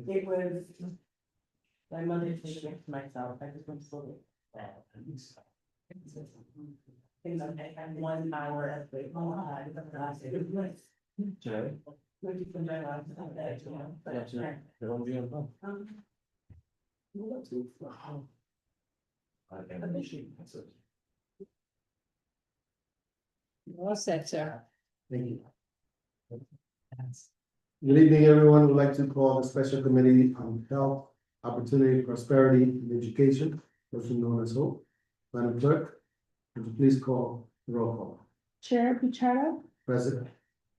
It was. My mother took it to myself, I just went slowly. Things like I had 1 hour of the last day. Today? Which is when my last day, you know, but- Everyone be on phone. All set, sir. Thank you. Good evening, everyone. Would like to call the special committee on health, opportunity, prosperity, and education, also known as HOPE. Madam Clerk, would you please call the roll call? Chair Buchara, President.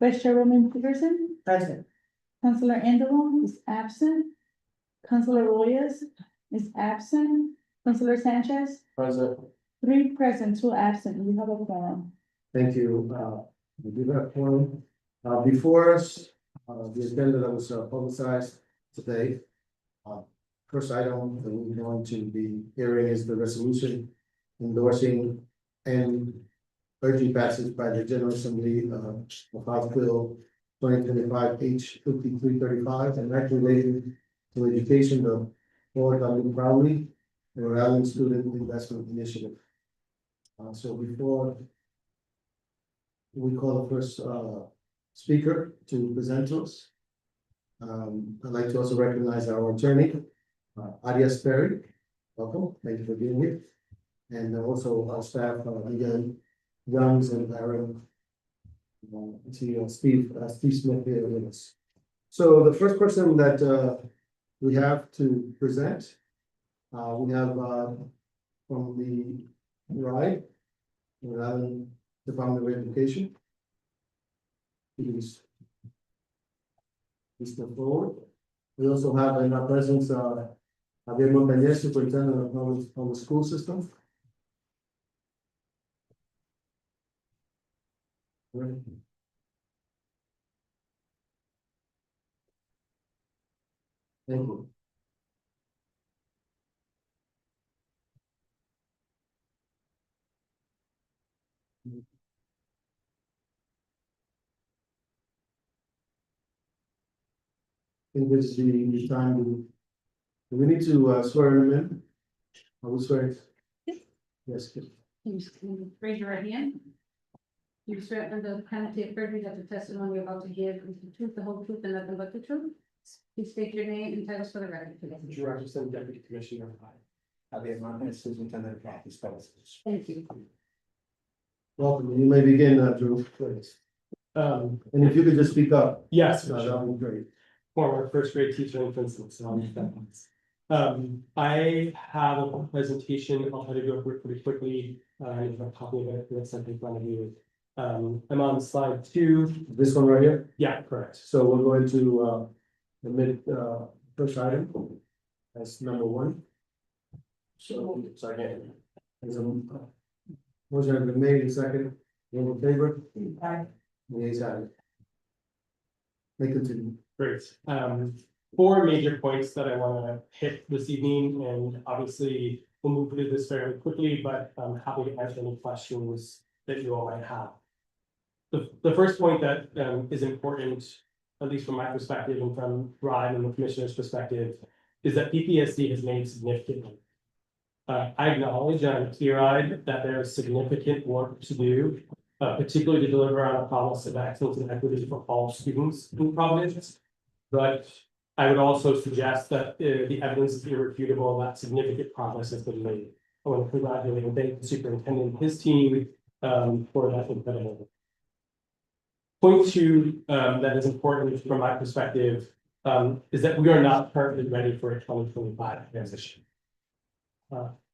Vice Chairwoman Peterson, Present. Councilor Andelon is absent. Councilor Reyes is absent. Councilor Sanchez, Present. 3 present, 2 absent. We have a quorum. Thank you. We do have one. Before us, the agenda that was publicized today. First item that we're going to be hearing is the resolution endorsing and urging passage by the General Assembly of House Bill 2025 H 5335 and act related to education of Fort W. Crowley, the Rhode Island Student Investment Initiative. So before we call the first speaker to present to us, I'd like to also recognize our attorney, Arias Perry. Welcome, thank you for being here. And also our staff, again, Youngs and Aaron. To Steve Smith here with us. So the first person that we have to present, we have from the RIDE, Rhode Island Department of Education. Please step forward. We also have in our presence Javier Montañez, Superintendent of the School System. Right. Thank you. I think this is the time to, do we need to swear him in? Are we swearing? Yes. Raise your right hand. You swear under the penalty of perjury that the testimony you're about to give is the truth, the whole truth, and nothing but the truth. Please state your name and titles for the record, please. Drew Rogerson, Deputy Commissioner. Javier Montes, Superintendent of Practice Services. Thank you. Welcome, you may begin, Drew, please. And if you could just speak up, Yes, that would be great. former first grade teacher in Princeton. I have a presentation. I'll try to go through it pretty quickly. I have a copy of it that's in front of you. I'm on slide 2. This one right here, Yeah, correct. so we're going to admit first item as number 1. So, Second. as a motion has been made, and second, all in favor? Aye. The ayes have it. May continue. Great. 4 major points that I want to hit this evening, and obviously we'll move through this fairly quickly, but I'm happy to answer any questions that you all might have. The first point that is important, at least from my perspective and from Ryan and the commissioner's perspective, is that PPSD has made significant. I acknowledge and I'm clear-eyed that there is significant work to do, particularly to deliver on a promise of excellence and equity for all students in Providence. But I would also suggest that the evidence is irrefutable that significant progress has been made. I want to congratulate and thank the superintendent and his team for that incredible work. Point 2 that is important from my perspective is that we are not currently ready for a 2025 transition.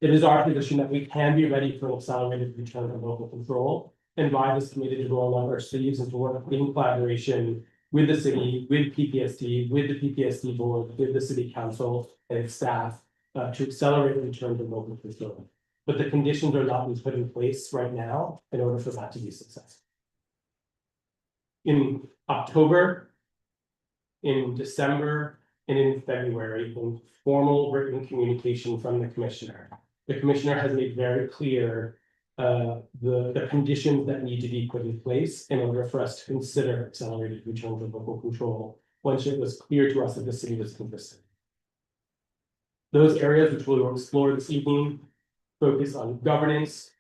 It is our position that we can be ready for an accelerated return to local control, and RIDE is committed to roll up our sleeves and to work in collaboration with the city, with PPSD, with the PPSD board, with the city council and its staff to accelerate the return to local control. But the conditions are not being put in place right now in order for that to be successful. In October, in December, and in February, in formal written communication from the commissioner has made very clear the conditions that need to be put in place in order for us to consider accelerated return to local control once it was clear to us that the city was consistent. Those areas which we'll explore this evening focus on governance,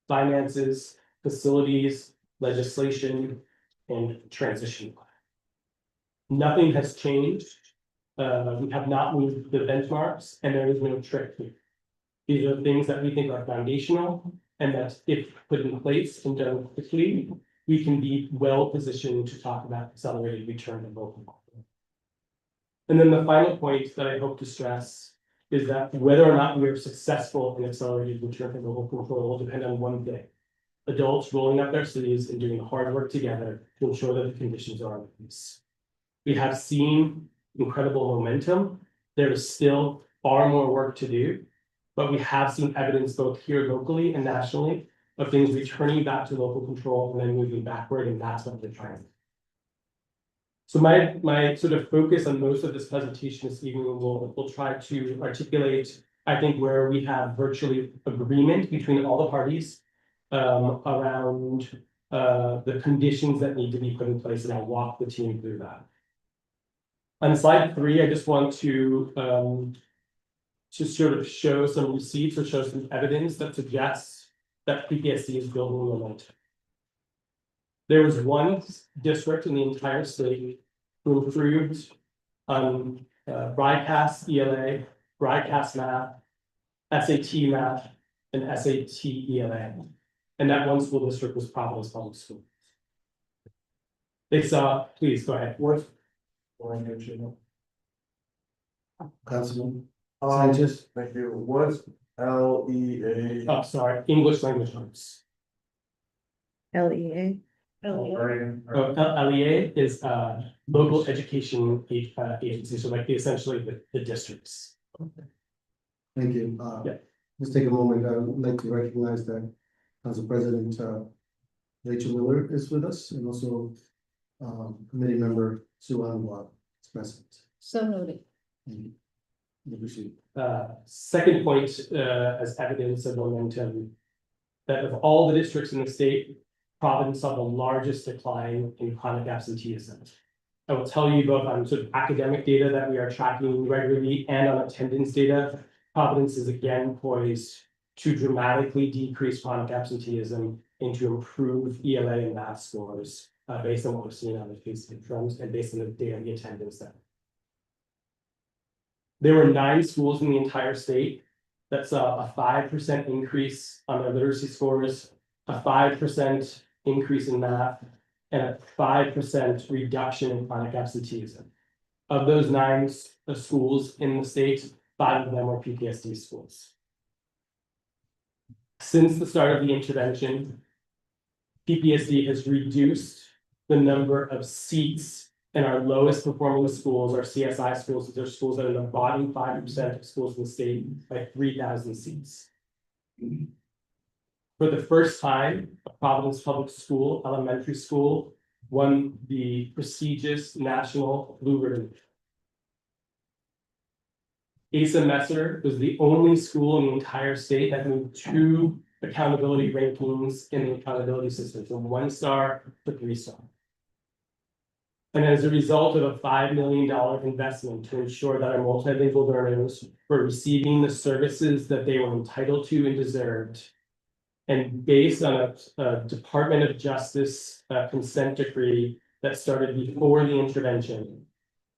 finances, facilities, legislation, and transition. Nothing has changed. We have not moved the benchmarks, and there is no trick here. These are things that we think are foundational, and that if put in place and done quickly, we can be well positioned to talk about accelerated return to local control. And then the final point that I hope to stress is that whether or not we are successful in accelerated return to local control will depend on one thing: adults rolling up their sleeves and doing the hard work together to ensure that the conditions are in place. We have seen incredible momentum. There is still far more work to do, but we have seen evidence both here locally and nationally of things returning back to local control and then moving backward, and that's what we're trying. So my sort of focus on most of this presentation this evening will try to articulate, I think, where we have virtually agreement between all the parties around the conditions that need to be put in place, and I'll walk the team through that. On slide 3, I just want to sort of show some receipts or show some evidence that suggests that PPSD is building momentum. There was one district in the entire state who improved on broadcast ELA, broadcast math, SAT math, and SAT ELA. And that one school district was Providence Public Schools. They saw, please go ahead. Councilman Um, Sanchez? thank you. What's LEA? Oh, sorry, English language arts. LEA. LEA is local education agency, so like essentially the districts. Thank you. Yeah. Just take a moment. I would like to recognize that Council President Rachel Miller is with us, and also committee member Sue Anwar is present. So noted. And we appreciate Second point, as evidence of momentum, that of all the districts in the state, Providence saw the largest decline in chronic absenteeism. I will tell you both on sort of academic data that we are tracking regularly and on attendance data. Providence is again poised to dramatically decrease chronic absenteeism and to improve ELA and math scores based on what we're seeing on the case interims and based on the daily attendance there. There were 9 schools in the entire state that saw a 5% increase on their literacy scores, a 5% increase in math, and a 5% reduction in chronic absenteeism. Of those 9 schools in the state, 5 of them were PPSD schools. Since the start of the intervention, PPSD has reduced the number of seats in our lowest performing schools, our CSI schools. These are schools that are in the bottom 5% of schools in the state by 3,000 seats. For the first time, a Providence Public School, elementary school, won the prestigious National Blue Ribbon. Asa Messer was the only school in the entire state that moved 2 accountability rankings in the accountability system, from 1-star to 3-star. And as a result of a $5 million investment to ensure that our multilingual learners were receiving the services that they were entitled to and deserved, and based on a Department of Justice consent decree that started before the intervention,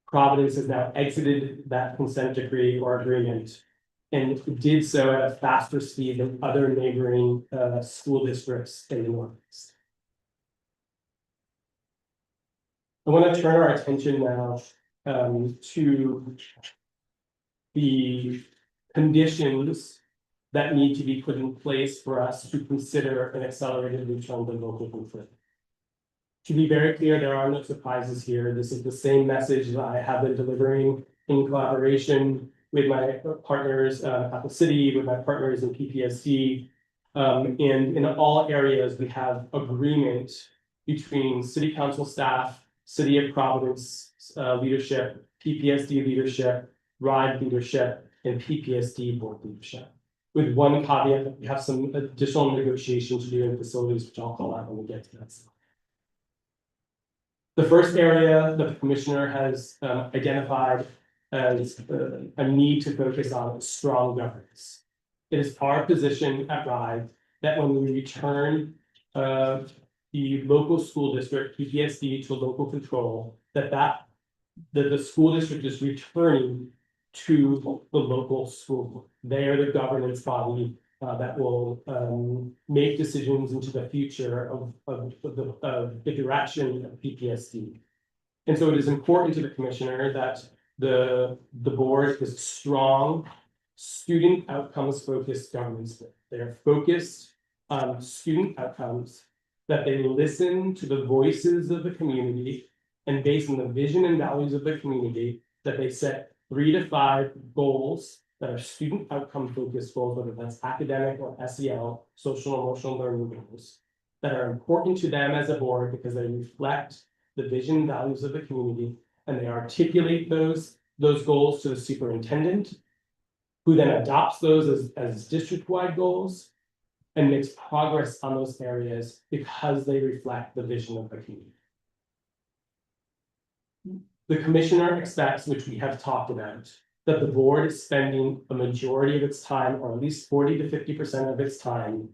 Providence has now exited that consent decree or agreement and did so at a faster speed than other neighboring school districts in the Northeast. I want to turn our attention now to the conditions that need to be put in place for us to consider an accelerated return to local control. To be very clear, there are no surprises here. This is the same message that I have been delivering in collaboration with my partners at the city, with my partners in PPSD. And in all areas, we have agreement between city council staff, City of Providence leadership, PPSD leadership, RIDE leadership, and PPSD board leadership. With one caveat that we have some additional negotiations to do in facilities, which I'll call out when we get to that slide. The first area that the commissioner has identified as a need to focus on strong governance. It is our position at RIDE that when we return the local school district, PPSD, to local control, that the school district is returning to the local school. They are the governance body that will make decisions into the future of the direction of PPSD. And so it is important to the commissioner that the board is strong, student outcomes focused governance. They are focused on student outcomes, that they listen to the voices of the community, and based on the vision and values of the community, that they set 3 to 5 goals that are student outcome focused goals, whether that's academic or SEL, social emotional learning goals, that are important to them as a board because they reflect the vision and values of the community, and they articulate those goals to the superintendent, who then adopts those as district-wide goals and makes progress on those areas because they reflect the vision of the community. The commissioner expects, which we have talked about, that the board is spending a majority of its time, or at least 40 to 50% of its time,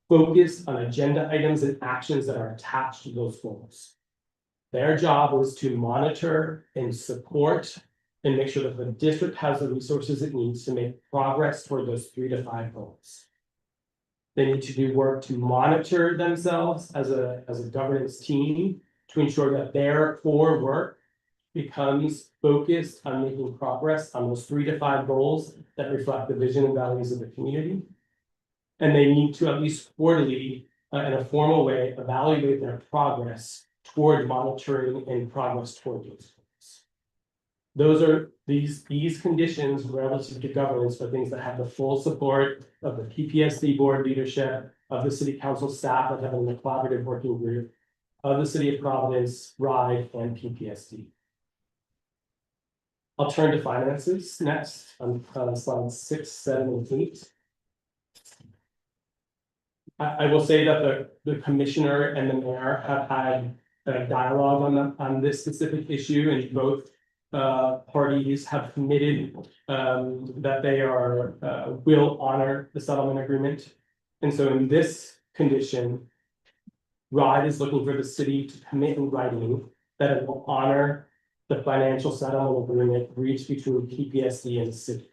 focused on agenda items and actions that are attached to those goals. Their job is to monitor and support and make sure that the district has the resources it needs to make progress toward those 3 to 5 goals. They need to do work to monitor themselves as a governance team to ensure that their core work becomes focused on making progress on those 3 to 5 goals that reflect the vision and values of the community. And they need to at least quarterly, in a formal way, evaluate their progress toward monitoring and progress toward those goals. Those are these conditions relative to governance are things that have the full support of the PPSD board leadership, of the city council staff that have a collaborative working group, of the city of Providence, RIDE, and PPSD. I'll turn to finances next on slides 6, 7, and 8. I will say that the commissioner and the mayor have had a dialogue on this specific issue, and both parties have committed that they will honor the settlement agreement. And so in this condition, RIDE is looking for the city to commit in writing that it will honor the financial settlement agreement reached between PPSD and the city.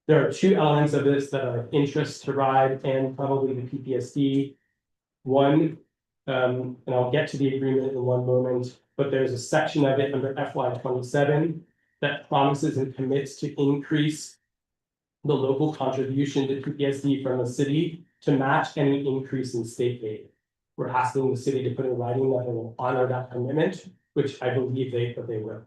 There are 2 elements of this that are of interest to RIDE and probably the PPSD. One, and I'll get to the agreement in one moment, but there's a section of it under FY27 that promises and commits to increase the local contribution to PPSD from the city to match any increase in state aid. We're asking the city to put in writing that they will honor that commitment, which I believe they will.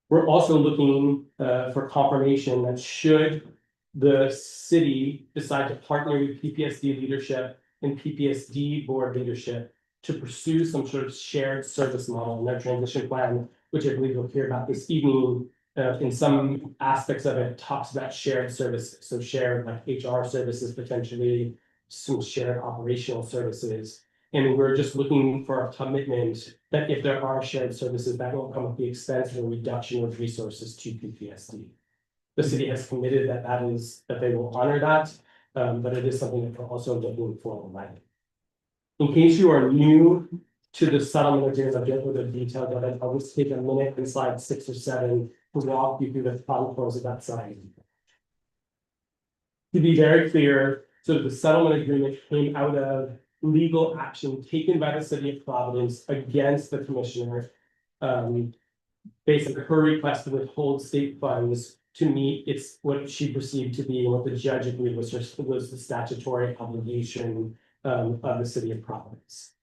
We're also looking for confirmation that should the city decide to partner with PPSD leadership and PPSD board leadership to pursue some sort of shared service model in their transition plan, which I believe we'll hear about this evening. In some aspects of it talks about shared services, so shared like HR services, potentially some shared operational services. And we're just looking for a commitment that if there are shared services, that won't come at the expense of a reduction of resources to PPSD. The city has committed that they will honor that, but it is something that we're also looking for. In case you are new to the settlement agreement, I'll get with the details of it. I'll just take a minute in slide 6 or 7 to walk you through the contours of that side. To be very clear, so the settlement agreement came out of legal action taken by the city of Providence against the commissioner, based on her request to withhold state funds to meet what she perceived to be and what the judge agreed was the statutory obligation of the city of Providence.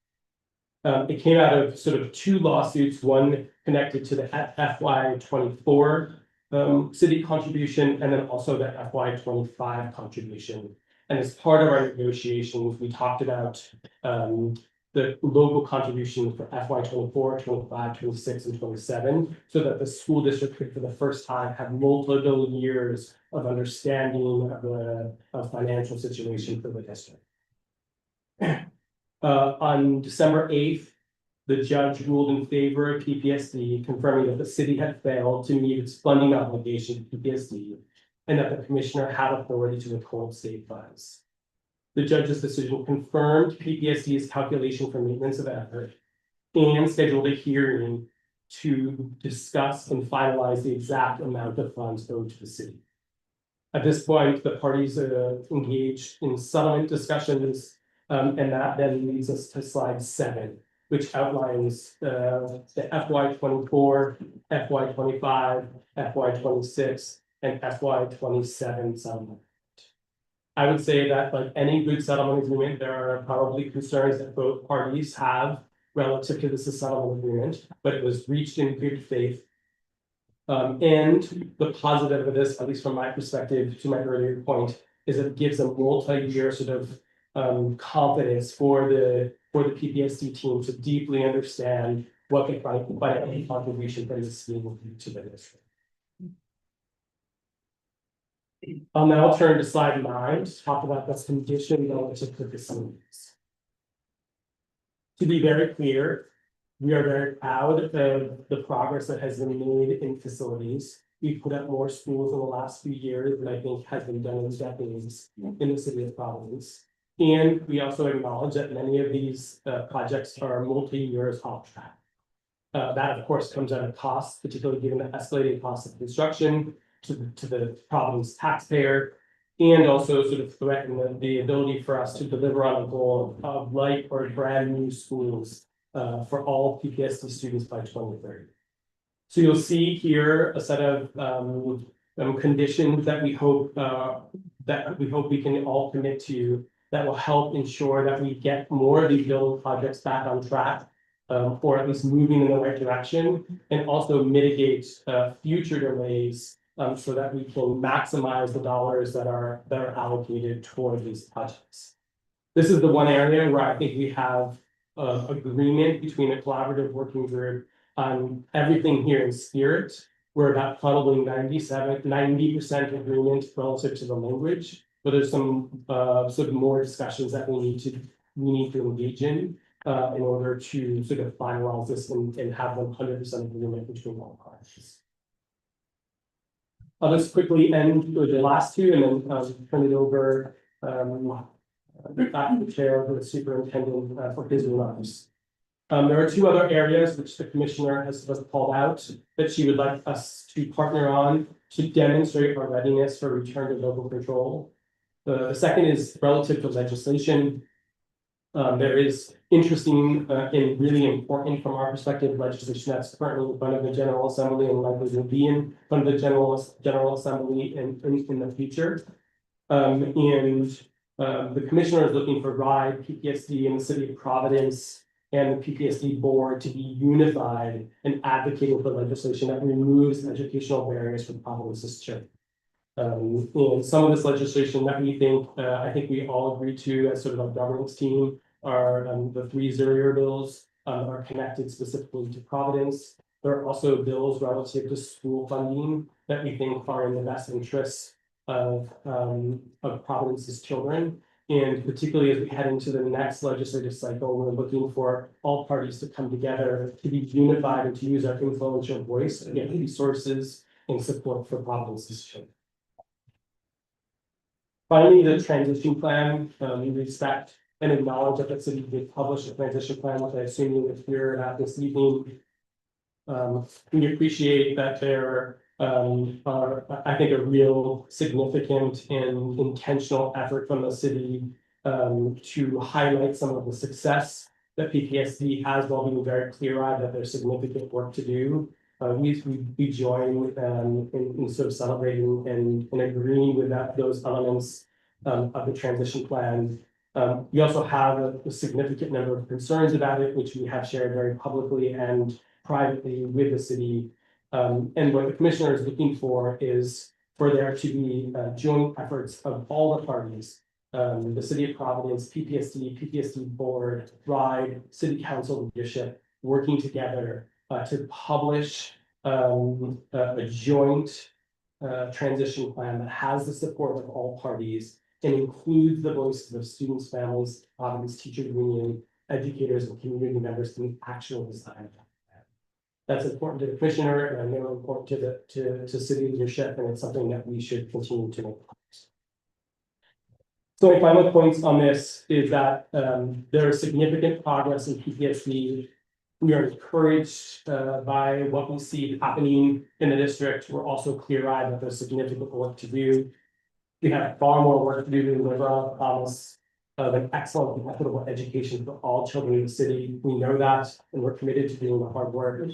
It came out of sort of 2 lawsuits, one connected to the FY24 city contribution, and then also the FY25 contribution. And as part of our negotiations, we talked about the local contribution for FY24, 25, 26, and 27, so that the school district could, for the first time, have multiple years of understanding of the financial situation for the district. On December 8th, the judge ruled in favor of PPSD, confirming that the city had failed to meet its funding obligation to PPSD, and that the commissioner had authority to withhold state funds. The judge's decision confirmed PPSD's calculation for maintenance of effort and scheduled a hearing to discuss and finalize the exact amount of funds owed to the city. At this point, the parties engaged in settlement discussions, and that then leads us to slide 7, which outlines the FY 24, FY 25, FY 26, and FY 27 settlement. I would say that, like any good settlement agreement, there are probably concerns that both parties have relative to this settlement agreement, but it was reached in good faith. And the positive of this, at least from my perspective, to my earlier point, is that it gives a multi-year sort of confidence for the PPSD team to deeply understand what the financial contribution from the scheme will be to the district. I'll now turn to slide 9 to talk about this condition relative to facilities. To be very clear, we are very proud of the progress that has been made in facilities. We've put up more schools in the last few years than I think has been done in decades in the city of Providence. And we also acknowledge that many of these projects are multi-years off track. That, of course, comes at a cost, particularly given the escalating cost of construction to the Providence taxpayer, and also sort of threaten the ability for us to deliver on the goal of like or brand new schools for all PPSD students by 2030. So you'll see here a set of conditions that we hope we can all commit to that will help ensure that we get more of these building projects back on track, or at least moving in the right direction, and also mitigate future delays so that we can maximize the dollars that are allocated toward these projects. This is the one area where I think we have agreement between a collaborative working group on everything here in spirit. We're about probably 90% agreement relative to the language, but there's some sort of more discussions that we need to engage in order to sort of finalize this and have 100% agreement between all parties. I'll just quickly end with the last two and then turn it over back to the chair or the superintendent for his remarks. There are 2 other areas which the commissioner has called out that she would like us to partner on to demonstrate our readiness for return to local control. The second is relative to legislation. There is interesting and really important from our perspective legislation that's currently in front of the General Assembly and likely will be in front of the General Assembly in the future. The commissioner is looking for RIDE, PPSD, and the city of Providence and the PPSD board to be unified and advocating for legislation that removes educational barriers for Providence's children. And some of this legislation that we think, I think we all agree to as sort of a governance team are the 3 Zurier bills are connected specifically to Providence. There are also bills relative to school funding that we think are in the best interests of Providence's children. And particularly as we head into the next legislative cycle, we're looking for all parties to come together to be unified and to use our influential voice to get resources and support for Providence's children. Finally, the transition plan, we respect and acknowledge that the city did publish a transition plan, which I assume you would hear this evening. We appreciate that there are, I think, a real significant and intentional effort from the city to highlight some of the success that PPSD has, while being very clear-eyed that there's significant work to do. We join in sort of celebrating and agreeing with those elements of the transition plan. We also have a significant number of concerns about it, which we have shared very publicly and privately with the city. And what the commissioner is looking for is for there to be joint efforts of all the parties, the city of Providence, PPSD board, RIDE, city council leadership, working together to publish a joint transition plan that has the support of all parties and includes the voices of students, families, Providence Teacher Union, educators and community members can actually design. That's important to the commissioner, and I know important to city leadership, and it's something that we should continue to make. So my final points on this is that there is significant progress in PTSD. We are encouraged by what we see happening in the district. We're also clear-eyed that there's significant work to do. We have far more work to do to deliver on the promise of an excellent and equitable education for all children in the city. We know that, and we're committed to doing the hard work.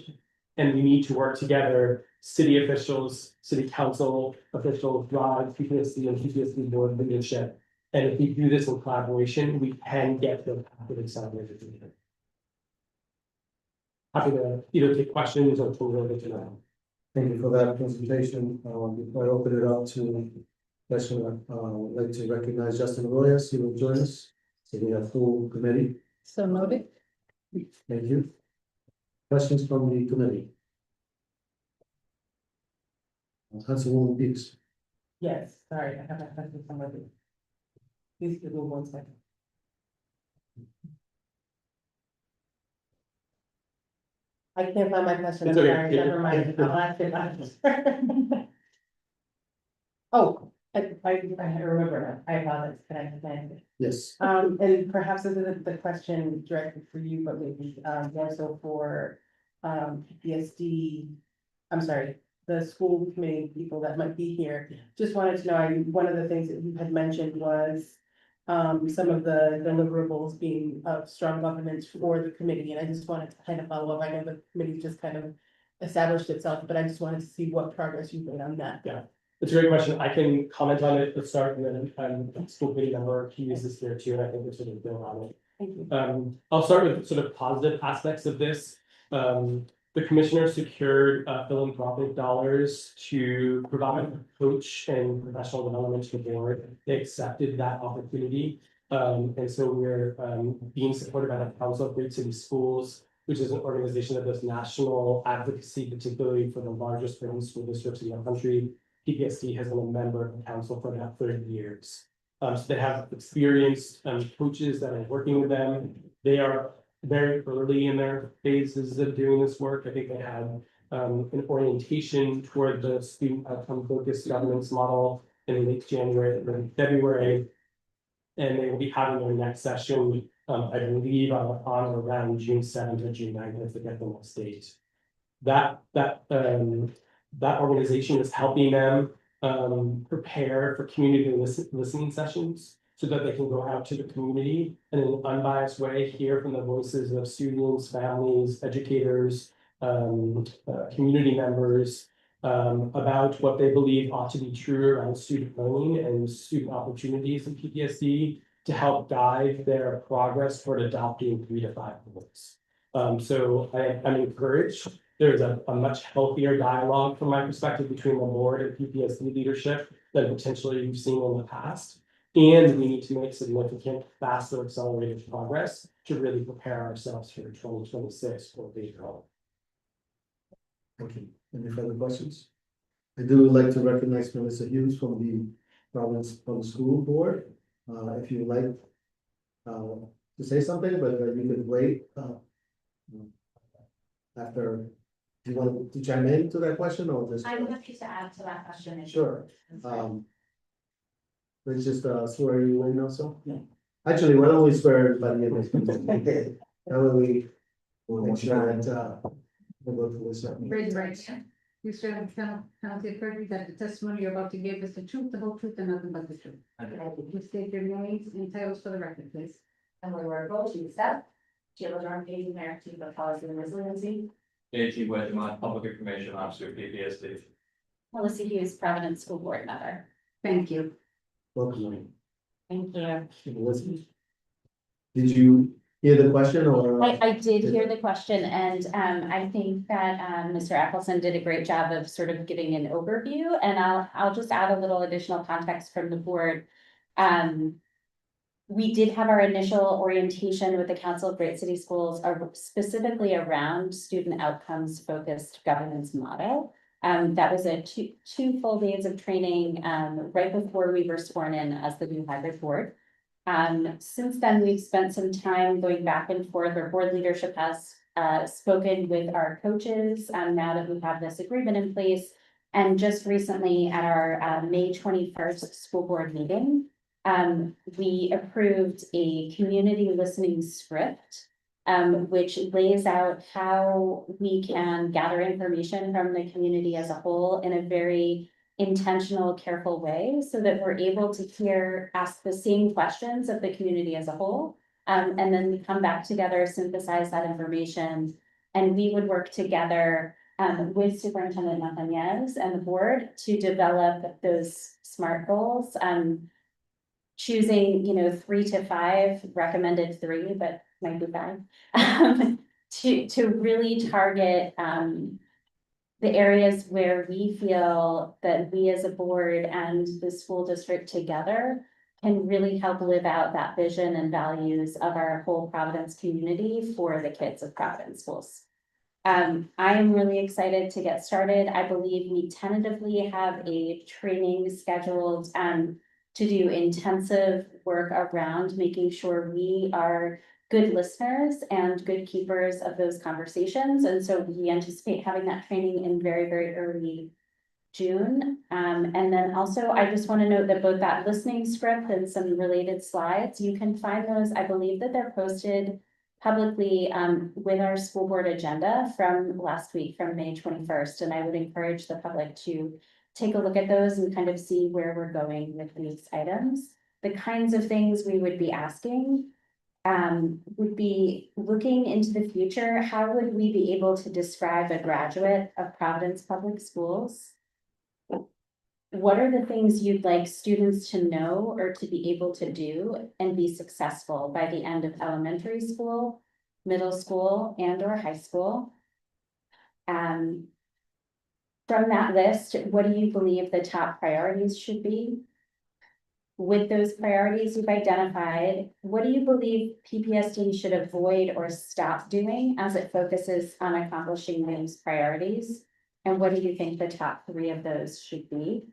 And we need to work together, city officials, city council officials, drive PTSD and PTSD board leadership. And if we do this in collaboration, we can get the path of accelerated delivery. Happy to either take questions or to roll it to Thank you for that presentation. Before I open it up to question, I'd like to recognize Justin Arroyas, he will join us. So we have full committee. So noted. Thank you. Questions from the committee? Councilwoman Peters. Yes, sorry, I have my question somewhere. Please give me 1 second. I can't find my question, I'm It's okay. sorry, never mind, I'll ask it after. Oh, I remember now, I apologize, can I find it? Yes. And perhaps this isn't the question directed for you, but maybe more so for PTSD. I'm sorry, the school committee people that might be here. Just wanted to know, one of the things that you had mentioned was some of the deliverables being of strong governance for the committee, and I just wanted to kind of follow up. I know the committee just kind of established itself, but I just wanted to see what progress you've made on that. Yeah. It's a great question. I can comment on it at the start, and then school committee member, he uses here too, and I think we should build on it. Thank you. I'll start with sort of positive aspects of this. The commissioner secured philanthropic dollars to provide a coach and professional development to the board. They accepted that opportunity. And so we're being supported by the Council of Great City Schools, which is an organization that does national advocacy, particularly for the largest urban school districts in the country. PPSD has been a member of the council for about 30 years. So they have experienced coaches that are working with them. They are very early in their phases of doing this work. I think they had an orientation toward the student outcome focused governance model in late January and February. And they will be having their next session, I believe, on or around June 7th or June 9th, I forget the next date. That organization is helping them prepare for community listening sessions so that they can go out to the community and in an unbiased way hear from the voices of students, families, educators, community members about what they believe ought to be true around student learning and student opportunities in PTSD to help guide their progress toward adopting 3 to 5 goals. So I'm encouraged. There's a much healthier dialogue from my perspective between the board and PTSD leadership than potentially you've seen in the past. And we need to make significant, faster, accelerated progress to really prepare ourselves for 2026 for behavioral. Thank you. Any further questions? I do like to recognize Melissa Hughes from the Providence Public School Board. If you would like to say something, but you could wait after. Do you want to chime in to that question or just? I'm happy to add to that question. Sure. Let's just swear you in also. Yeah. Actually, why don't we swear everybody in this? That way we'll make sure that we'll go through this. Raise your right hand. You swear on the penalty of perjury that the testimony you're about to give is the truth, the whole truth, and nothing but the truth. You state your names and titles for the record, please. And we were able to accept Sheila Dorn, Page American Chief of Policy and Resiliency. JT Wedgemont, Public Information Officer, PPSD. Melissa Hughes, Providence School Board Member. Thank you. Welcome. Thank you. Elizabeth. Did you hear the question or? I did hear the question, and I think that Mr. Appleson did a great job of sort of giving an overview, and I'll just add a little additional context from the board. We did have our initial orientation with the Council of Great City Schools specifically around student outcomes focused governance model. That was a two full days of training right before we were sworn in as the new hybrid board. Since then, we've spent some time going back and forth. Our board leadership has spoken with our coaches, now that we have this agreement in place. And just recently at our May 21st school board meeting, we approved a community listening script, which lays out how we can gather information from the community as a whole in a very intentional, careful way, so that we're able to ask the same questions of the community as a whole. And then we come back together, synthesize that information, and we would work together with Superintendent Montañez and the board to develop those SMART goals. Choosing, 3 to 5, recommended 3, but might be 5. To really target the areas where we feel that we as a board and the school district together can really help live out that vision and values of our whole Providence community for the kids of Providence schools. I am really excited to get started. I believe we tentatively have a training scheduled to do intensive work around making sure we are good listeners and good keepers of those conversations. And so we anticipate having that training in very, very early June. And then also, I just want to note that both that listening script and some related slides, you can find those. I believe that they're posted publicly with our school board agenda from last week, from May 21st. And I would encourage the public to take a look at those and kind of see where we're going with these items. The kinds of things we would be asking would be looking into the future. How would we be able to describe a graduate of Providence Public Schools? What are the things you'd like students to know or to be able to do and be successful by the end of elementary school, middle school, and/or high school? From that list, what do you believe the top priorities should be? With those priorities you've identified, what do you believe PPSD should avoid or stop doing as it focuses on accomplishing those priorities? And what do you think the top 3 of those should be?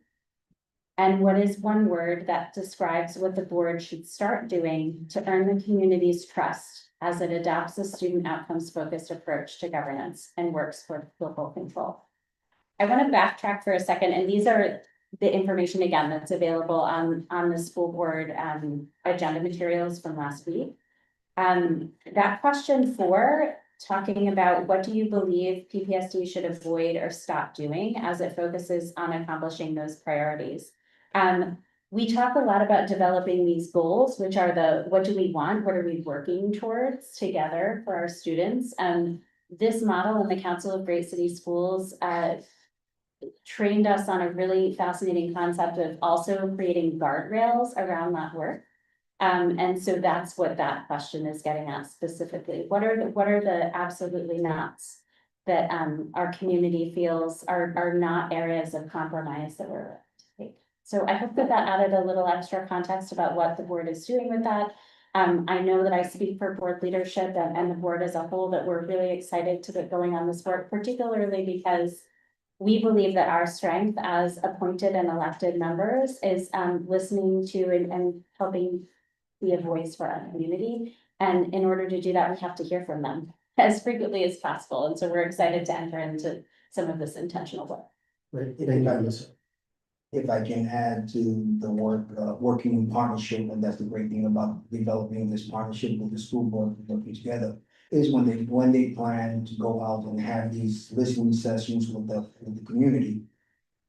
And what is one word that describes what the board should start doing to earn the community's trust as it adopts a student outcomes focused approach to governance and works for local control? I want to backtrack for a second, and these are the information again that's available on the school board agenda materials from last week. That question 4, talking about what do you believe PPSD should avoid or stop doing as it focuses on accomplishing those priorities. We talk a lot about developing these goals, which are what do we want, what are we working towards together for our students. This model in the Council of Great City Schools trained us on a really fascinating concept of also creating guardrails around that work. And so that's what that question is getting at specifically. What are the absolutely nots that our community feels are not areas of compromise that we're to take? So I hope that added a little extra context about what the board is doing with that. I know that I speak for board leadership and the board as a whole that we're really excited to get going on this work, particularly because we believe that our strength as appointed and elected members is listening to and helping be a voice for our community. And in order to do that, we have to hear from them as frequently as possible. And so we're excited to enter into some of this intentional work. Right, If I can add to the work, working in partnership, and that's the great thing about developing this partnership with the school board, working together, is when they plan to go out and have these listening sessions with the community.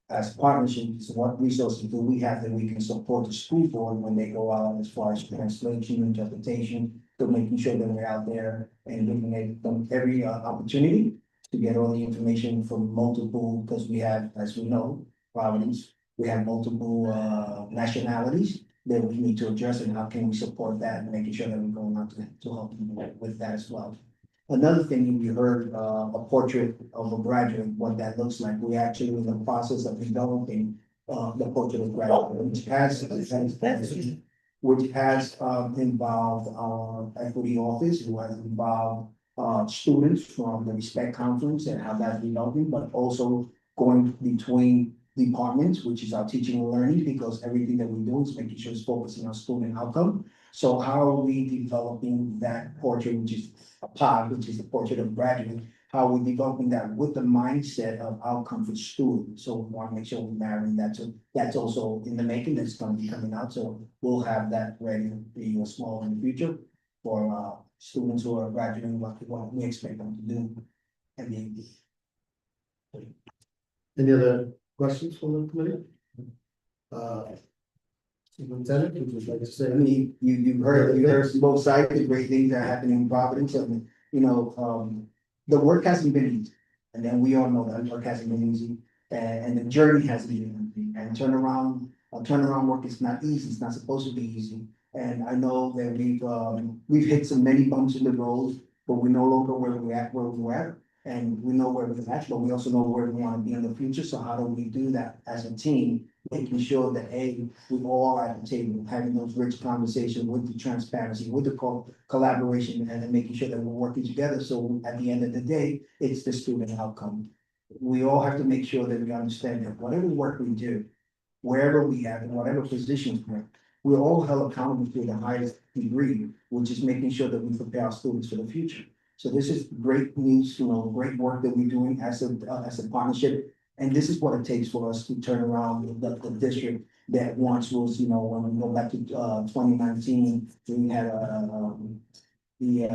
As partnerships, what resources do we have that we can support the school board when they go out as far as translation, interpretation, to making sure that we're out there and giving them every opportunity to get all the information from multiple, because we have, as we know, Providence, we have multiple nationalities that we need to address, and how can we support that and making sure that we're going out to help them with that as well. Another thing we heard, a portrait of a graduate, what that looks like. We actually in the process of developing the portrait of graduate, which has involved our equity office, who has involved students from the Respect Conference and how that's developing, but also going between departments, which is our teaching and learning, because everything that we do is making sure it's focusing on student outcome. So how are we developing that portrait, which is a pod, which is the portrait of graduate? How are we developing that with the mindset of outcome for students? So we want to make sure we marry that. So that's also in the making, that's gonna be coming out. So we'll have that ready for you small in the future for students who are graduating, what we expect them to do. And Any other questions from the committee? Superintendent, would you like to say? I mean, you heard both sides, the great things that are happening in Providence, and, you know, the work hasn't been easy. And then we all know that work hasn't been easy, and the journey hasn't been easy, and turnaround work is not easy, it's not supposed to be easy. And I know that we've hit so many bumps in the road, but we no longer where we're at. And we know where we're at, but we also know where we want to be in the future, so how do we do that as a team? Making sure that, A, we all are at the table, having those rich conversations with the transparency, with the collaboration, and then making sure that we're working together, so at the end of the day, it's the student outcome. We all have to make sure that we understand that whatever work we do, wherever we have, in whatever positions we're all held accountable to the highest degree, which is making sure that we prepare our students for the future. So this is great news, you know, great work that we're doing as a partnership. And this is what it takes for us to turn around the district that once was, you know, when we go back to 2019, we had the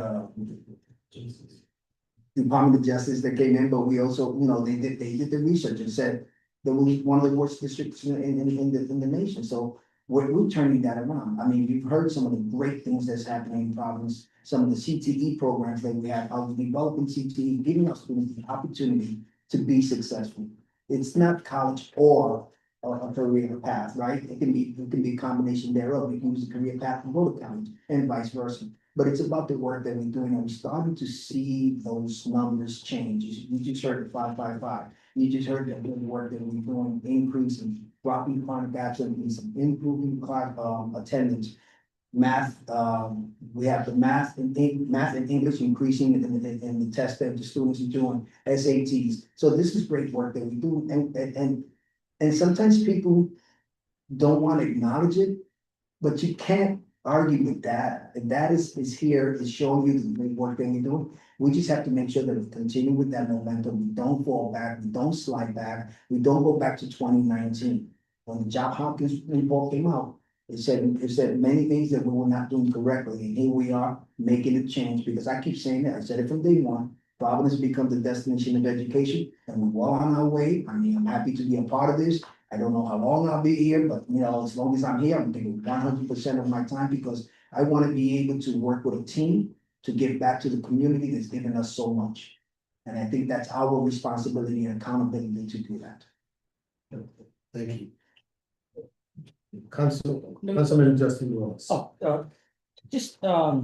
Department of Justice that came in, but we also, you know, they did the research and said that we was one of the worst districts in the nation. So we're turning that around. I mean, we've heard some of the great things that's happening in Providence, some of the CTE programs that we have, how we're developing CTE, giving our students the opportunity to be successful. It's not college or a career path, right? It can be a combination thereof. We can use a career path to go to college and vice versa. But it's about the work that we're doing, and we're starting to see those numbers change. You just heard the 555. You just heard that the work that we're doing, increasing, dropping chronic absence, improving class attendance. Math, we have the math and English increasing in the test that the students are doing, SATs. So this is great work that we do, and sometimes people don't want to acknowledge it, but you can't argue with that. And that is here, is showing you the great work that we're doing. We just have to make sure that we continue with that momentum. We don't fall back, we don't slide back, we don't go back to 2019. When the Job Hopkins report came out, it said many things that we were not doing correctly, and here we are making a change, because I keep saying that, I said it from day one. Providence has become the destination of education, and we're well on our way. I mean, I'm happy to be a part of this. I don't know how long I'll be here, but you know, as long as I'm here, I'm taking 100% of my time, because I want to be able to work with a team to give back to the community that's given us so much. And I think that's our responsibility and accountability to do that. Thank you. Councilman Justin Lewis. Just, I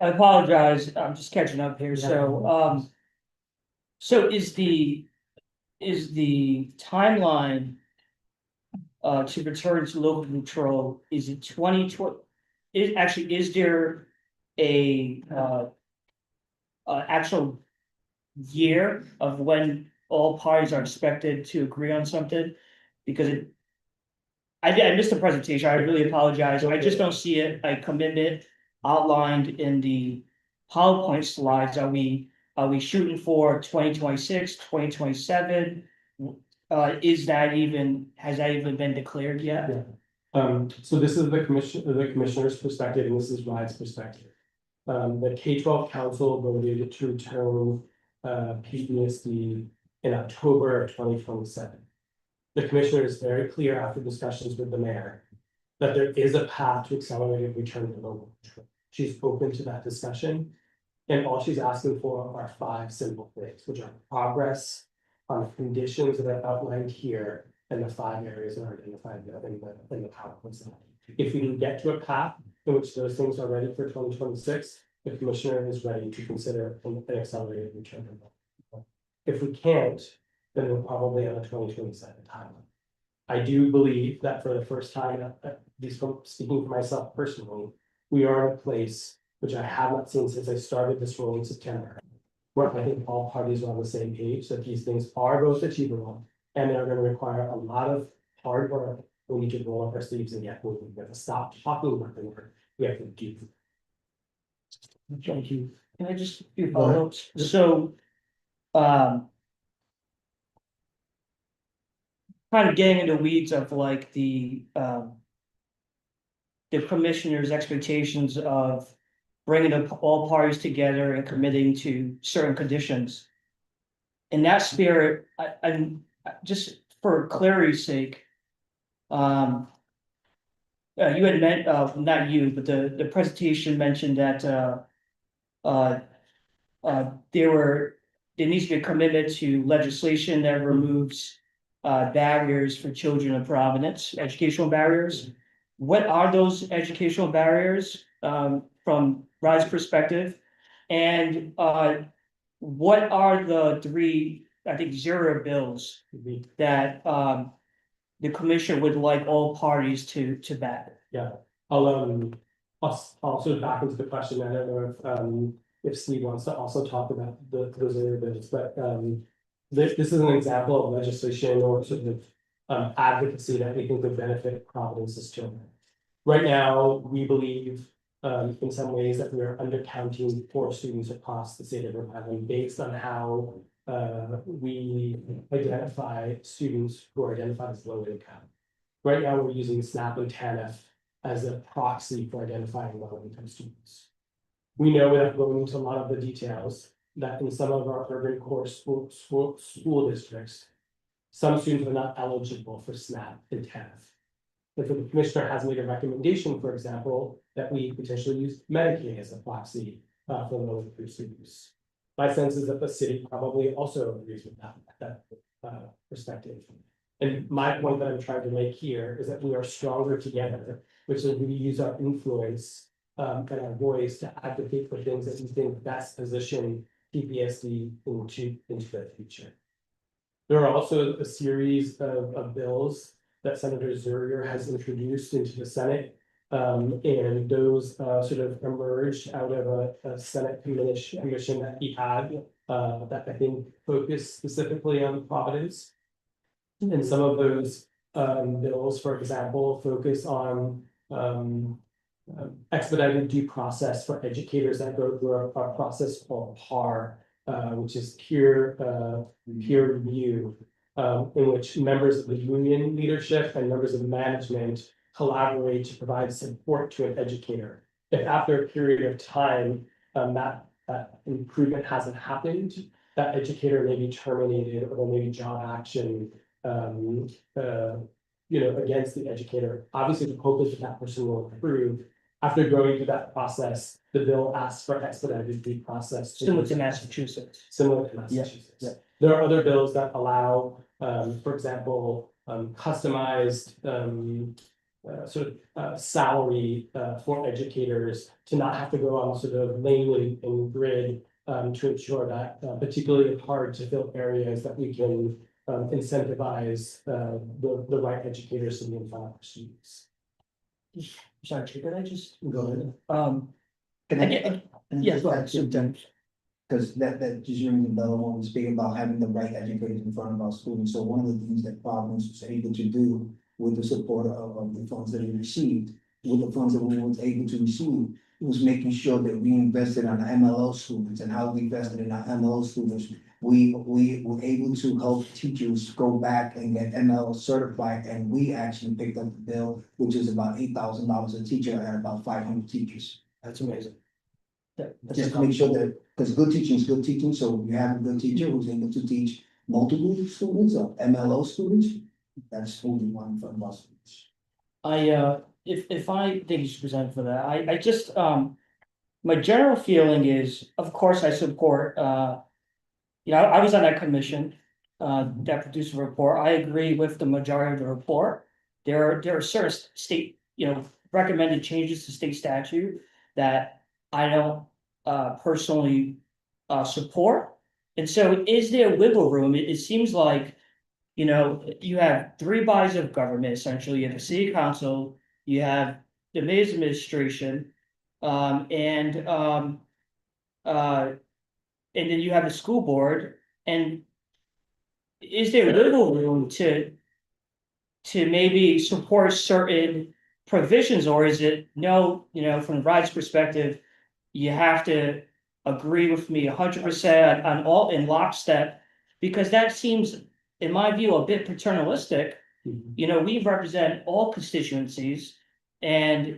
apologize, I'm just catching up here, so, so is the timeline to return to local control, is it 2020? Is there a actual year of when all parties are expected to agree on something? Because I missed the presentation, I really apologize, I just don't see a commitment outlined in the PowerPoint slides. Are we shooting for 2026, 2027? Has that even been declared yet? Yeah. So this is the commissioner's perspective, and this is Ryan's perspective. The K-12 council voted to return PPSD in October of 2027. The commissioner is very clear after discussions with the mayor that there is a path to accelerated return to local control. She's open to that discussion, and all she's asking for are 5 simple things, which are progress on the conditions that are outlined here and the 5 areas that are identified in the PowerPoint slide. If we can get to a path in which those things are ready for 2026, the commissioner is ready to consider an accelerated return to local control. If we can't, then we're probably on a 2027 timeline. I do believe that for the first time, at least from speaking for myself personally, we are in a place which I have not seen since I started this role in September, where I think all parties are on the same page, that these things are both achievable, and they're going to require a lot of hard work we need to roll up our sleeves and get moving. We have to stop talking about the work. We have to do. Thank you. Can I just do Go ahead. follow-ups? So, um. Kind of getting into weeds of like the commissioner's expectations of bringing up all parties together and committing to certain conditions. In that spirit, I'm just for clarity's sake. You had meant, not you, but the presentation mentioned that, there needs to be a commitment to legislation that removes barriers for children of Providence, educational barriers. What are those educational barriers, from Rye's perspective? And, what are the three, I think, zero bills that, the commission would like all parties to back? Yeah, I'll also back into the question. I don't know if Steve wants to also talk about those areas, but this is an example of legislation or sort of advocacy that we think would benefit Providence's children. Right now, we believe in some ways that we are undercounting poor students across the state of Rhode Island based on how we identify students who are identified as low income. Right now, we're using SNAP and TANF as a proxy for identifying low income students. We know, without going into a lot of the details, that in some of our urban core school districts, some students are not eligible for SNAP and TANF. If the commissioner has made a recommendation, for example, that we potentially use Medicaid as a proxy for low income students. My sense is that the city probably also agrees with that perspective. And my point that I'm trying to make here is that we are stronger together, which is we use our influence and our voice to advocate for things that we think best position PPSD into the future. There are also a series of bills that Senator Zurier has introduced into the Senate. And those sort of emerged out of a Senate commission that he had that I think focused specifically on Providence. And some of those bills, for example, focus on expedited due process for educators that go through a process called PAR, which is peer review, in which members of the union leadership and members of management collaborate to provide support to an educator. If after a period of time that improvement hasn't happened, that educator may be terminated or maybe job action against the educator. Obviously, the hope is that person will improve. After going through that process, the bill asks for expedited due process. Similar to Massachusetts. Similar to Massachusetts. Yeah. There are other bills that allow, for example, customized salary for educators to not have to go on sort of lane and grid to ensure that particularly hard to fill areas that we can incentivize the right educators to be in front of our students. Sorry, could I just, Go ahead. Can I- yeah, go ahead, Superintendent. Because that just rings a bell when we speak about having the right educators in front of our students. So one of the things that Providence was able to do with the support of the funds that we received, with the funds that we were able to receive, was making sure that we invested on the MLO students. And how we invested in our MLO students, we were able to help teachers go back and get MLO certified, and we actually picked up the bill, which is about $8,000 a teacher at about 500 teachers. That's amazing. Just to make sure that, because good teaching is good teaching, so you have a good teacher who's able to teach multiple students or MLO students, that's who we want from our students. If I think you should present for that, I just, my general feeling is, of course, I support, I was on that commission, that produced a report. I agree with the majority of the report. There are certain state, recommended changes to state statute that I don't, personally, support. And so is there wiggle room? It seems like, you have three bodies of government, essentially. You have the city council, you have the mayor's administration, and then you have the school board. And is there wiggle room to maybe support certain provisions, or is it no, from RIDE's perspective, you have to agree with me 100% on all in lockstep, because that seems, in my view, a bit paternalistic. We represent all constituencies, and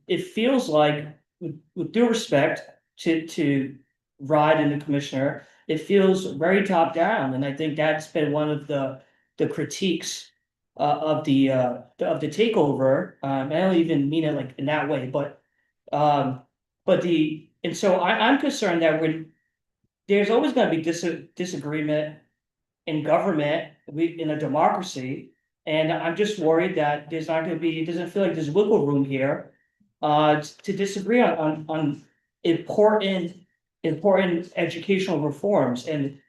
it feels like, with due respect to RIDE and the commissioner, it feels very top down, and I think that's been one of the critiques of the takeover. I don't even mean it like in that way, but and so I'm concerned that there's always gonna be disagreement in government, in a democracy. And I'm just worried that there's not gonna be, it doesn't feel like there's wiggle room here. To disagree on important educational reforms, and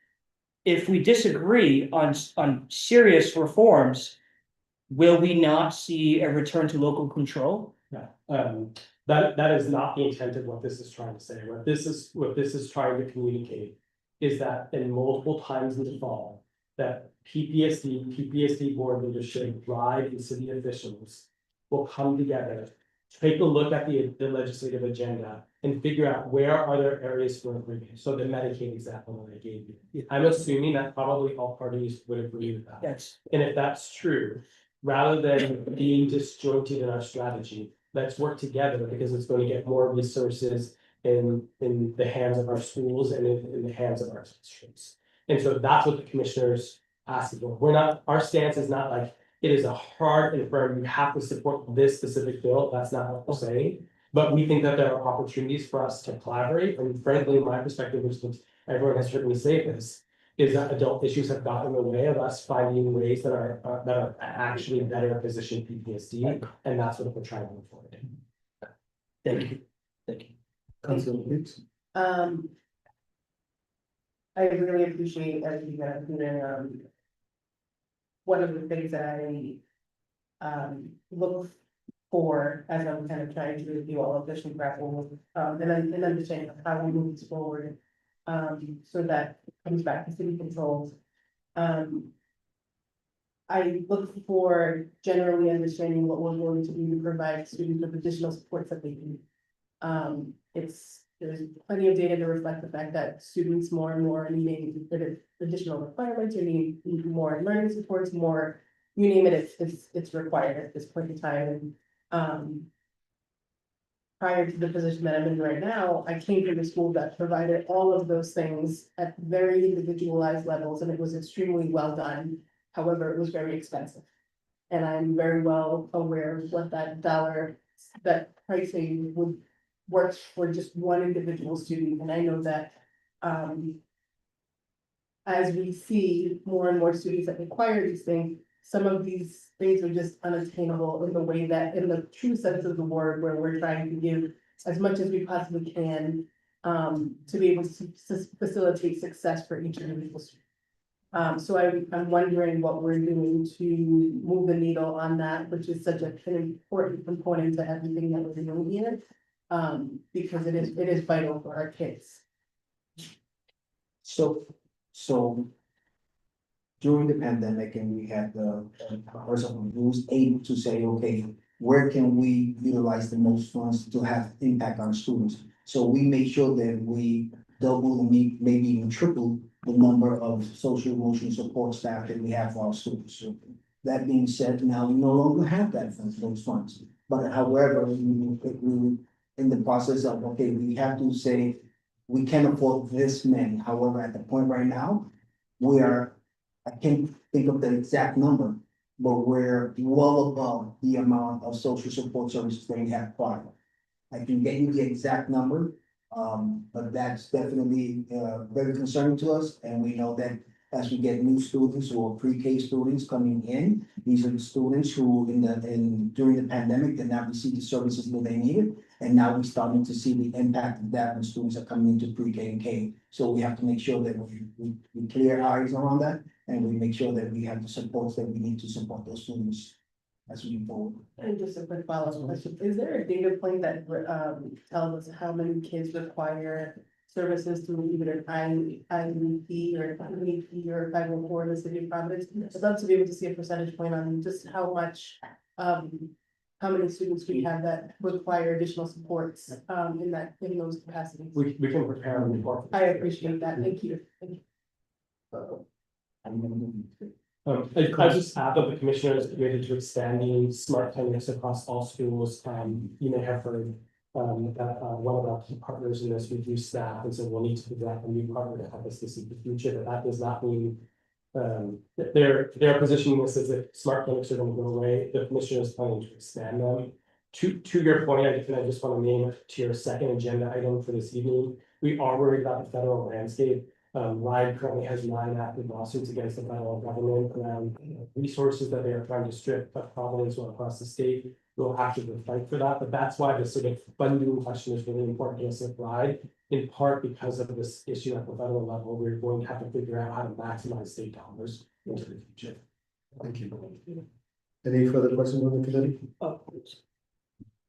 if we disagree on serious reforms, will we not see a return to local control? Yeah, that is not the intent of what this is trying to say. What this is trying to communicate is that in multiple times in the fall, that PPSD board leadership, RIDE and city officials will come together, take a look at the legislative agenda and figure out where are there areas for improvement. So the Medicaid example that I gave you, I'm assuming that probably all parties would agree with that. Yes. And if that's true, rather than being disjointed in our strategy, let's work together, because it's going to get more resources in the hands of our schools and in the hands of our districts. And so that's what the commissioners asking for. Our stance is not like it is a hard and firm, you have to support this specific bill. That's not what we're saying. But we think that there are opportunities for us to collaborate. And frankly, my perspective, which everyone has heard me say this, is that adult issues have gotten in the way of us finding ways that are actually better positioned PTSD, and that's what we're trying to move forward. Thank you. Councilor Hicks? I really appreciate everything that I'm doing. One of the things that I look for as I'm kind of trying to review all of this and grapple with, and understanding how we move this forward. So that comes back to city controls. I look for generally understanding what we're going to do to provide students with additional supports that they need. There's plenty of data to reflect the fact that students more and more are needing additional requirements, or need more learning supports, more, you name it, it's required at this point in time. And prior to the position that I'm in right now, I came from a school that provided all of those things at very individualized levels, and it was extremely well done. However, it was very expensive. And I'm very well aware of what that pricing would work for just one individual student. And I know that as we see more and more students that require these things, some of these things are just unattainable in the way that, in the true sense of the word, where we're trying to give as much as we possibly can to be able to facilitate success for each individual student. So I'm wondering what we're doing to move the needle on that, which is such an important component to everything that we're doing here. Because it is vital for our kids. So during the pandemic, and we had the person who was able to say, okay, where can we utilize the most funds to have impact on students? So we made sure that we double, maybe even triple the number of social emotional support staff that we have for our students. So that being said, now we no longer have those funds. But however, we in the process of, okay, we have to say, we can afford this many. However, at the point right now, I can't think of the exact number, but we're well above the amount of social support services that we have prior. I can get you the exact number, but that's definitely very concerning to us, and we know that as we get new students or pre-K students coming in, these are the students who during the pandemic did not receive the services that they needed, and now we're starting to see the impact of that when students are coming into pre-K and K. So we have to make sure that we clear eyes around that, and we make sure that we have the supports that we need to support those students as we move forward. And just a quick follow-up question, is there a data point that tells us how many kids require services through either an IUP or IEP or 504 in the city of Providence. I'd love to be able to see a percentage point on just how much, how many students we have that require additional supports, in those capacities. We can prepare a report. I appreciate that. Thank you. Thank you. I just add that the commissioner is committed to expanding smart cleanliness across all schools. You may have heard that one of our key partners in this reduced staff, and so we'll need to figure out a new partner to help us to see the future. But that does not mean they're positioning this as if smart clinics are going to go away. The commissioner is planning to expand them. To your point, I just want to name to your second agenda item for this evening. We are worried about the federal landscape. RIDE currently has 9 active lawsuits against the federal government around resources that they are trying to strip Providence or across the state. We'll actively fight for that, but that's why the sort of funding question is really important to us at RIDE, in part because of this issue at the federal level. We're going to have to figure out how to maximize state dollars into the future. Thank you. Any further questions on the committee?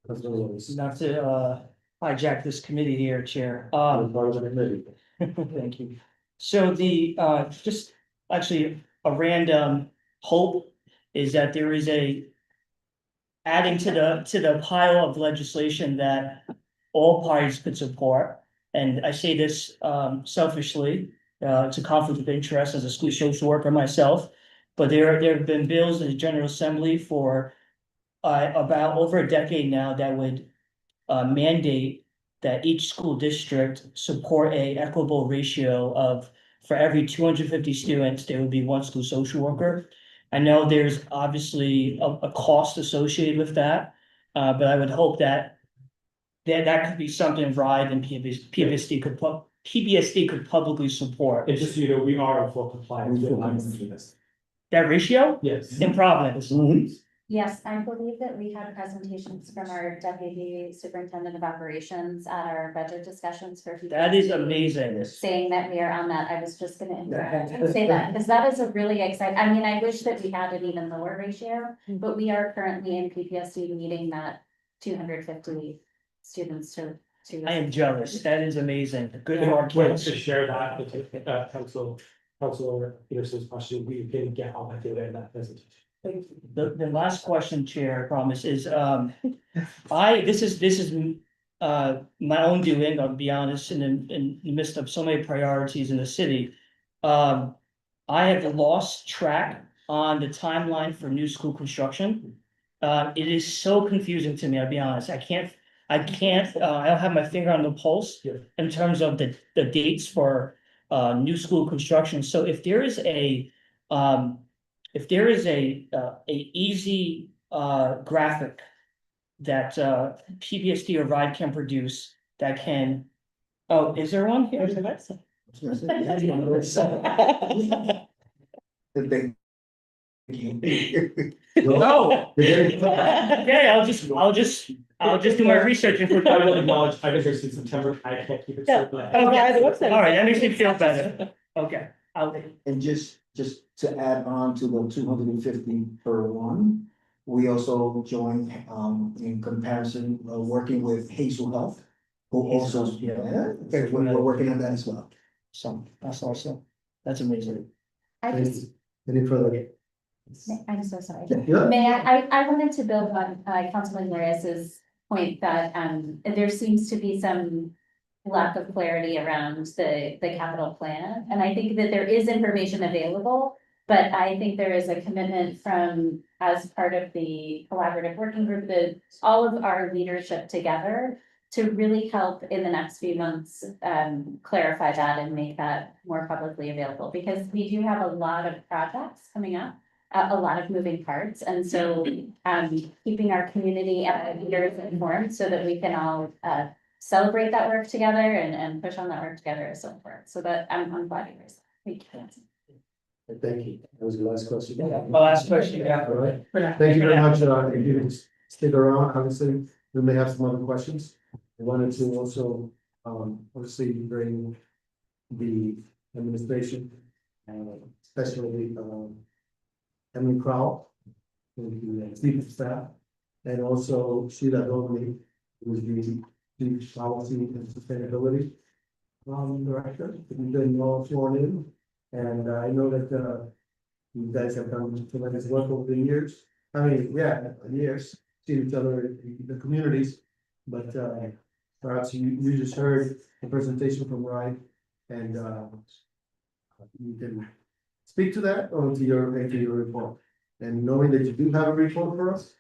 Councilor Lewis. Not to hijack this committee here, Chair. Thank you. So the just actually a random hope is that there is a adding to the pile of legislation that all parties could support. And I say this selfishly, it's a conflict of interest as a school social worker myself. But there have been bills in the General Assembly for about over a decade now that would mandate that each school district support a equitable ratio of, for every 250 students, there would be 1 school social worker. I know there's obviously a cost associated with that, but I would hope that could be something RIDE and PBSD could publicly support. And just so you know, we are in full compliance with this. That ratio Yes. in Providence. Yes, I believe that we had presentations from our deputy superintendent of operations at our budget discussions for. That is amazing. Saying that we are on that. I was just gonna say that, because that is a really exciting, I mean, I wish that we had an even lower ratio, but we are currently in PPSD meeting that 250 students to. I am jealous. That is amazing. Good And for our when kids. to share that, Councilor Peterson's question, we can get all that data in that presentation. The last question, Chair, I promise, is this is my own doing, I'll be honest, in the midst of so many priorities in the city. I have lost track on the timeline for new school construction. It is so confusing to me, I'll be honest. I don't have my finger on the pulse in terms of the dates for new school construction. So if there is a easy graphic that PBSD or RIDE can produce that can, oh, is there one here? No. Okay, I'll just do my research if we're I will done. acknowledge, I've been here since September, I can't keep it Yeah. simple. Okay, all right, that makes me feel better. Okay, And just to add on to the 250 per one, we also joined, in comparison, working with Hazel Health. Who Hazel also, Health, yeah. so we're working on that as well. so that's awesome. That's amazing. I just, Any further? I'm so sorry. Yeah. May I wanted to build on Councilman Reyes's point that there seems to be some lack of clarity around the capital plan. And I think that there is information available, but I think there is a commitment from, as part of the collaborative working group, that all of our leadership together to really help in the next few months clarify that and make that more publicly available, because we do have a lot of projects coming up. A lot of moving parts, and so keeping our community leaders informed so that we can all celebrate that work together and push on that work together is so important. So that I'm glad you raised that. Thank you. Thank you. That was the last question. My last question, yeah. All right. Thank you very much. If you can stick around, obviously, we may have some other questions. I wanted to also, obviously bring the administration, especially, Emily Crowell, the chief of staff, and also Sheila Dobley, who is the chief policy and sustainability. director, you've been all sworn in, and I know that, you guys have done tremendous work over the years. I mean, yeah, years, seen each other in the communities, but, perhaps you just heard the presentation from Ryan, and, you can speak to that or to your report. And knowing that you do have a report for us,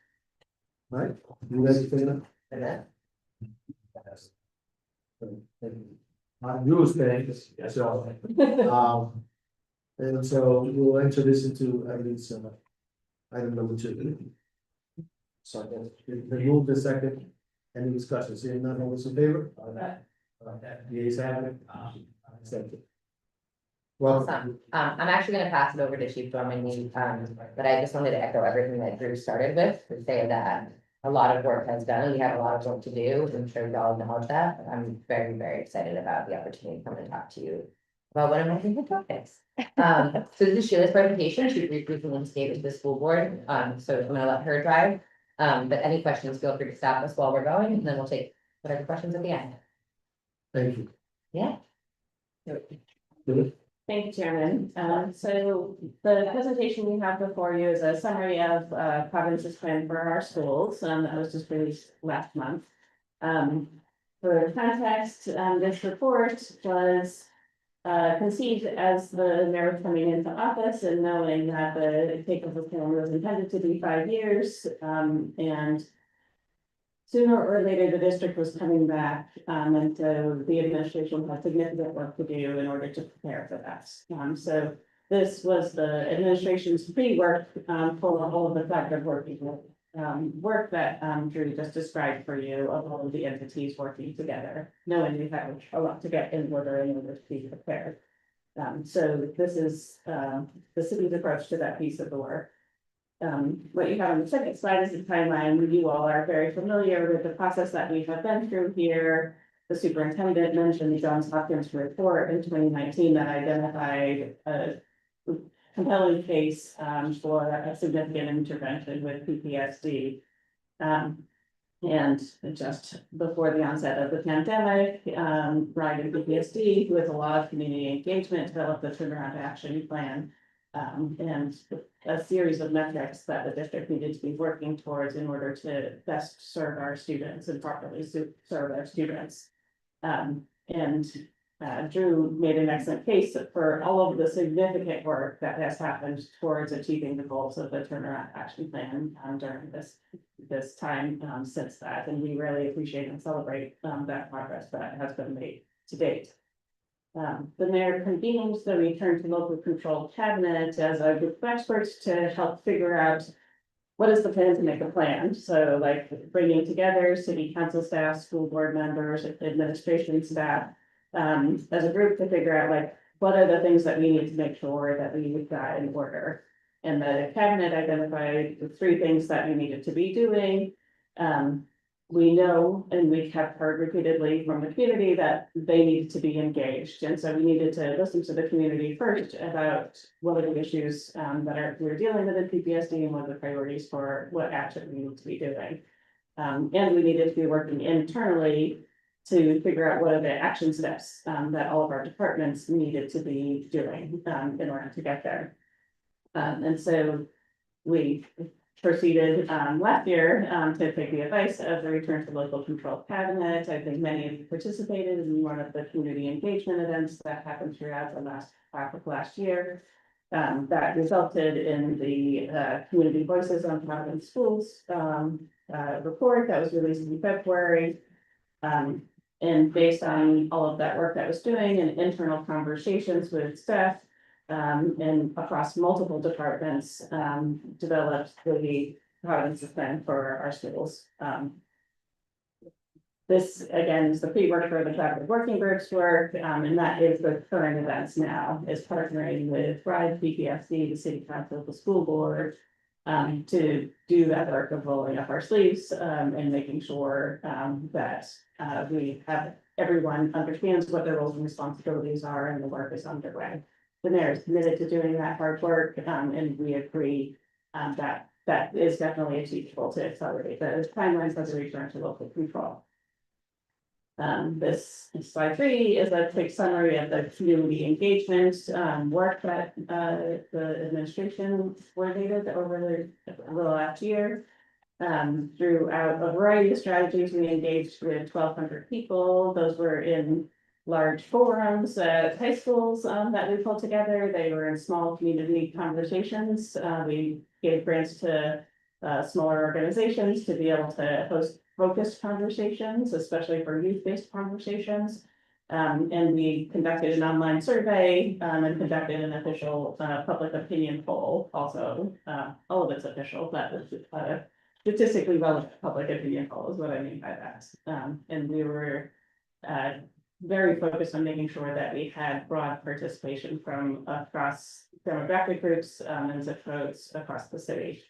right? You guys say that? You stay, so, and so we'll enter this into evidence, item number 2. So the move the second, any discussion, seeing none, all those in favor? The ayes have it. Accepted. Well, Awesome. I'm actually gonna pass it over to Chief Dorminey, but I just wanted to echo everything that Drew started with, to say that a lot of work has done, we have a lot of work to do, I'm sure you all acknowledge that. I'm very, very excited about the opportunity to come and talk to you about one of my favorite topics. So this is Sheila's presentation, she briefly stated to the school board, so I'm gonna let her drive. But any questions, feel free to stop us while we're going, and then we'll take whatever questions at the end. thank you. Yeah. Thank you, Chairman. So the presentation we have before you is a summary of Providence's plan for our schools, that was just released last month. For context, this report was conceived as the mayor was coming into office and knowing that the takeover plan was intended to be 5 years, and sooner or later, the district was coming back, and so the administration had significant work to do in order to prepare for that. So this was the administration's pre-work, for all of the collaborative work that Drew just described for you of all of the entities working together, knowing we have a lot to get in order to be prepared. So this is the city's approach to that piece of the work. What you have on the second slide is the timeline. You all are very familiar with the process that we have been through here. The superintendent mentioned the Johns Hopkins report in 2019 that identified a compelling case for a significant intervention with PTSD. And just before the onset of the pandemic, Ryan and PTSD, with a lot of community engagement, developed the turnaround action plan. And a series of metrics that the district needed to be working towards in order to best serve our students and properly serve our students. Drew made an excellent case for all of the significant work that has happened towards achieving the goals of the turnaround action plan during this time since that, and we really appreciate and celebrate that progress that has been made to date. The mayor convened the return to local control cabinet as a group of experts to help figure out what is the plan to make a plan. So like bringing together city council staff, school board members, administration staff, as a group to figure out like, what are the things that we need to make sure that we've got in order. And the cabinet identified the 3 things that we needed to be doing. We know, and we have heard repeatedly from the community that they needed to be engaged. And so we needed to listen to the community first about what are the issues we're dealing with in PPSD and what are the priorities for what action we need to be doing. And we needed to be working internally to figure out what are the action steps that all of our departments needed to be doing in order to get there. And so we proceeded last year to take the advice of the Return to Local Control Cabinet. I think many of you participated in one of the community engagement events that happened throughout the last half of last year. That resulted in the Community Voices on Providence Schools report that was released in February. And based on all of that work that was doing and internal conversations with staff, and across multiple departments, developed the Providence plan for our schools. This again is the pre-work for the collaborative working groups work, and that is the current events now, is partnering with RIDE, PPSD, the city council, the school board, to do that work of rolling up our sleeves, and making sure that we have everyone understands what their roles and responsibilities are and the work is underway. The mayor is committed to doing that hard work, and we agree that that is definitely achievable to accelerate the timelines as a return to local control. This slide 3 is a quick summary of the community engagement, work that, the administration coordinated over the last year. Throughout a variety of strategies, we engaged with 1,200 people. Those were in large forums at high schools, that we pulled together. They were in small community conversations. We gave grants to smaller organizations to be able to host focused conversations, especially for youth-based conversations. And we conducted an online survey, and conducted an official public opinion poll also. All of it's official, but statistically relevant public opinion poll is what I mean by that. And we were very focused on making sure that we had broad participation from across demographic groups, and zip codes across the city.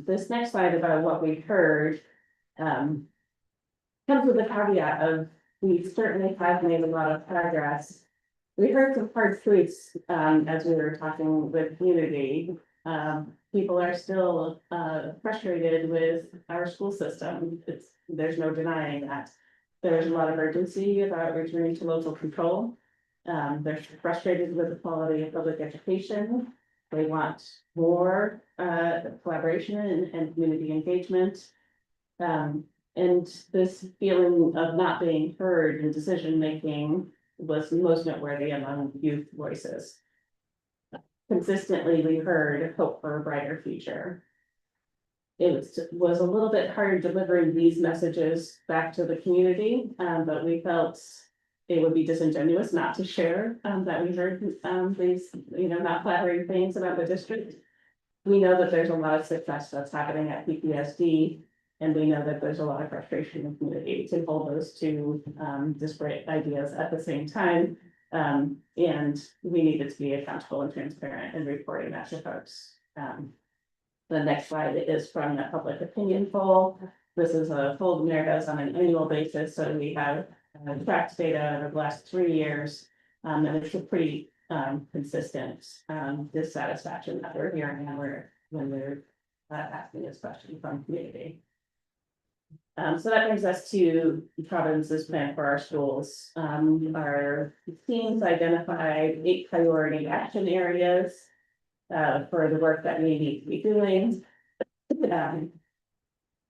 This next slide about what we heard, comes with the caveat of, we certainly have made a lot of progress. We heard some hard truths, as we were talking with community. People are still, frustrated with our school system. There's no denying that. There's a lot of urgency about returning to local control. They're frustrated with the quality of public education. They want more collaboration and community engagement. And this feeling of not being heard in decision-making was most noteworthy among youth voices. Consistently, we heard hope for a brighter future. It was a little bit hard delivering these messages back to the community, but we felt it would be disingenuous not to share that we heard these, not flattering things about the district. We know that there's a lot of success that's happening at PPSD, and we know that there's a lot of frustration in the community to hold those two disparate ideas at the same time. And we needed to be accountable and transparent in reporting that to folks. The next slide is from the public opinion poll. This is a poll Mayor does on an annual basis, so we have tracked data over the last 3 years. And it's a pretty consistent dissatisfaction that we're hearing when we're asking this question from community. So that brings us to Providence's plan for our schools. Our teams identified 8 priority action areas for the work that we need to be doing.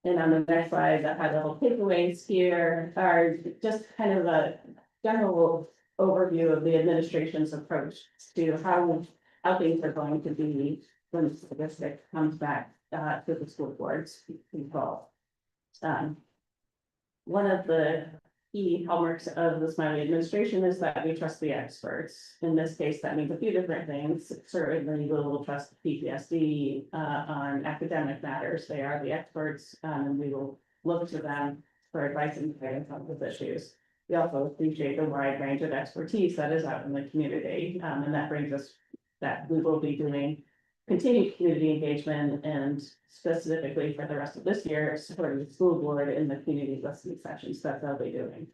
And on the next slide, the high level takeaways here are just kind of a general overview of the administration's approach to how things are going to be when the district comes back to the school board's control. One of the key hallmarks of the Smiley administration is that we trust the experts. In this case, that means a few different things. Certainly, we will trust PPSD on academic matters. They are the experts, and we will look to them for advice and guidance on those issues. We also appreciate the wide range of expertise that is out in the community, and that brings us that we will be doing continued community engagement and specifically for the rest of this year, supporting the school board in the community listening sessions that they'll be doing.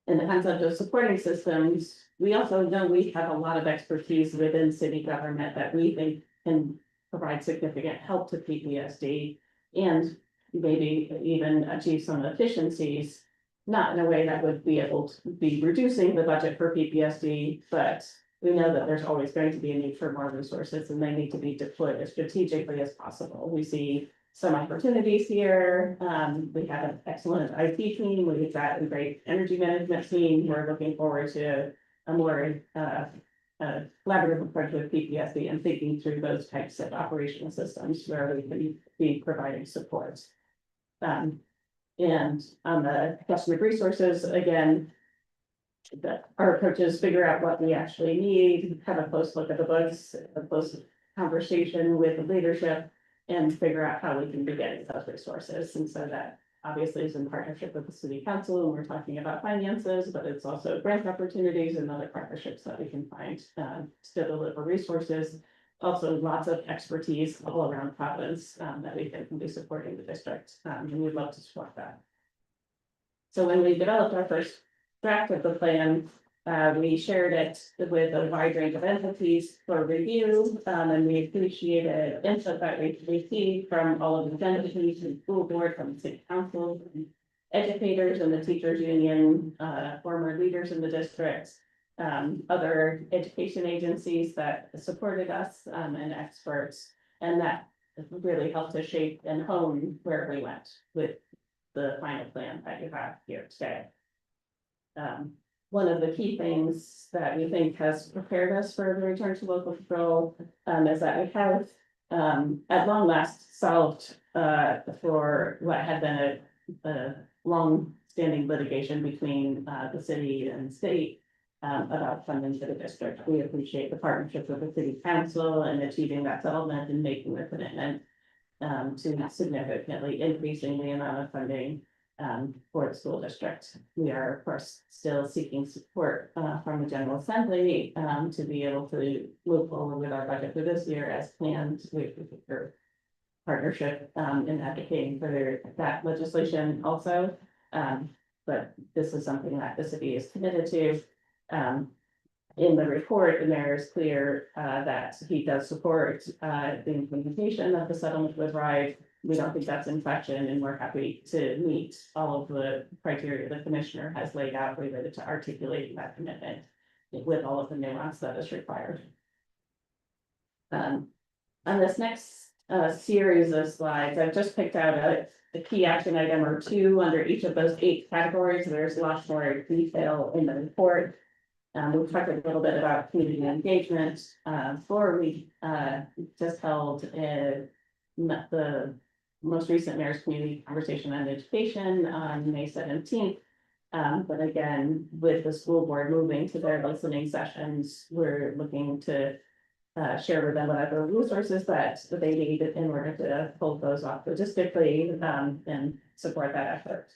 In the concept of supporting systems, we also know we have a lot of expertise within city government that we think can provide significant help to PPSD and maybe even achieve some efficiencies, not in a way that would be able to be reducing the budget for PPSD, but we know that there's always going to be a need for more resources and they need to be deployed as strategically as possible. We see some opportunities here. We have an excellent IT team. We've got a great energy management team. We're looking forward to a more collaborative approach with PPSD and thinking through those types of operational systems where we can be providing support. And on the customer resources, again, our approach is figure out what we actually need, have a close look at the books, a close conversation with the leadership, and figure out how we can be getting those resources. And so that obviously is in partnership with the city council, and we're talking about finances, but it's also grant opportunities and other partnerships that we can find to deliver resources. Also, lots of expertise all around Providence that we think can be supporting the district, and we'd love to support that. So when we developed our first draft of the plan, we shared it with a wide range of entities for review, and we appreciated input that we received from all of the entities, the school board, from the city council, educators and the teachers union, former leaders in the district, other education agencies that supported us, and experts. And that really helped to shape and hone where we went with the final plan that you have here today. One of the key things that we think has prepared us for the return to local control, is that we have, at long last solved, for what had been a long-standing litigation between, the city and state, about funding for the district. We appreciate the partnership with the city council and achieving that settlement and making the commitment, to significantly increasing the amount of funding, for the school district. We are, of course, still seeking support, from the General Assembly, to be able to move forward with our budget for this year as planned. We your partnership, in advocating for that legislation also. But this is something that the city is committed to. In the report, the mayor is clear, that he does support, the implementation of the settlement with RIDE. We don't think that's in question, and we're happy to meet all of the criteria the commissioner has laid out related to articulating that commitment with all of the nuance that is required. On this next series of slides, I've just picked out a key action item or two under each of those 8 categories. There's lots more detail in the report. We've talked a little bit about community engagement. We just held the most recent mayor's community conversation on education on May 17th. But again, with the school board moving to their listening sessions, we're looking to share with them whatever resources that they need in order to pull those off logistically, and support that effort.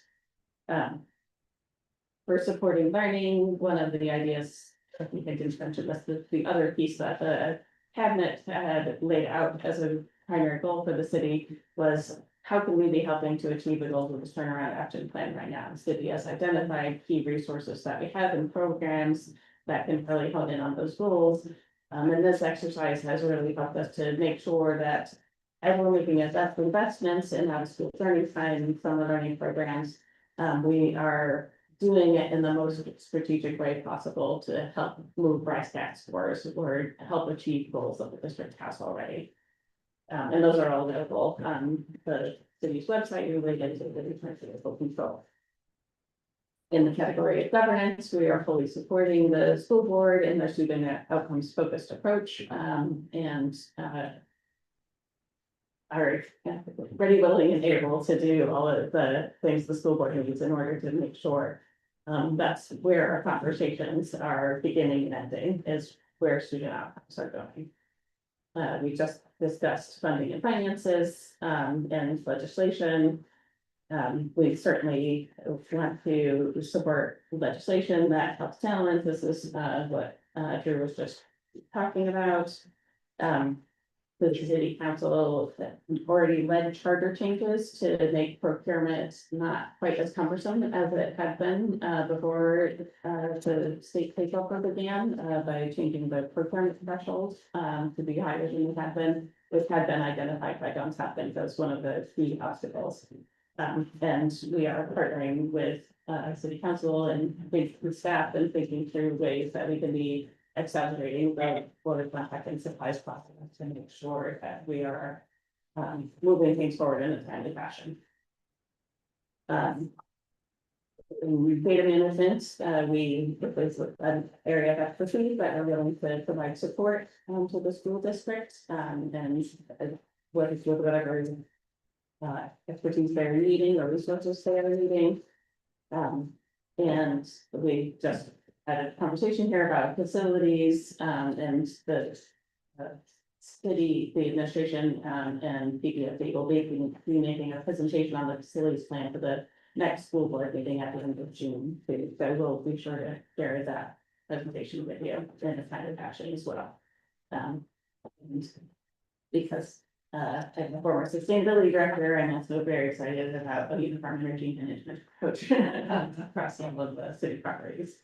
For supporting learning, one of the ideas, I think I didn't mention this, the other piece that the cabinet had laid out as a primary goal for the city was how can we be helping to achieve the goals of this turnaround action plan right now? The city has identified key resources that we have in programs that can really hone in on those goals. And this exercise has really helped us to make sure that as we're making investments in our school learning time and summer learning programs, we are doing it in the most strategic way possible to help move RISE-CAT scores or help achieve goals that the district has already. And those are all available on the city's website related to the return to local control. In the category of governance, we are fully supporting the school board in their student outcomes focused approach, and are ready, willing, and able to do all of the things the school board needs in order to make sure that's where our conversations are beginning and ending, is where student outcomes are going. We just discussed funding and finances, and legislation. We certainly want to support legislation that helps talent. This is what Drew was just talking about. The city council already led charter changes to make procurement not quite as cumbersome as it had been before the state takeover began, by changing the procurement threshold to be higher than it had been, which had been identified by Johns Hopkins as one of the key obstacles. And we are partnering with city council and with staff and thinking through ways that we can be accelerating the border contract and supplies process to make sure that we are moving things forward in a timely fashion. Data management, it was an area of expertise that are willing to provide support to the school district, and what is whatever expertise they're needing or resources they are needing. And we just had a conversation here about facilities, and the city, the administration, and PPSD will be making a presentation on the facilities plan for the next school board meeting at the end of June. So we'll be sure to share that presentation with you in a kind of fashion as well. And because I'm a former sustainability director, I'm also very excited about a uniform energy management approach across all of the city properties.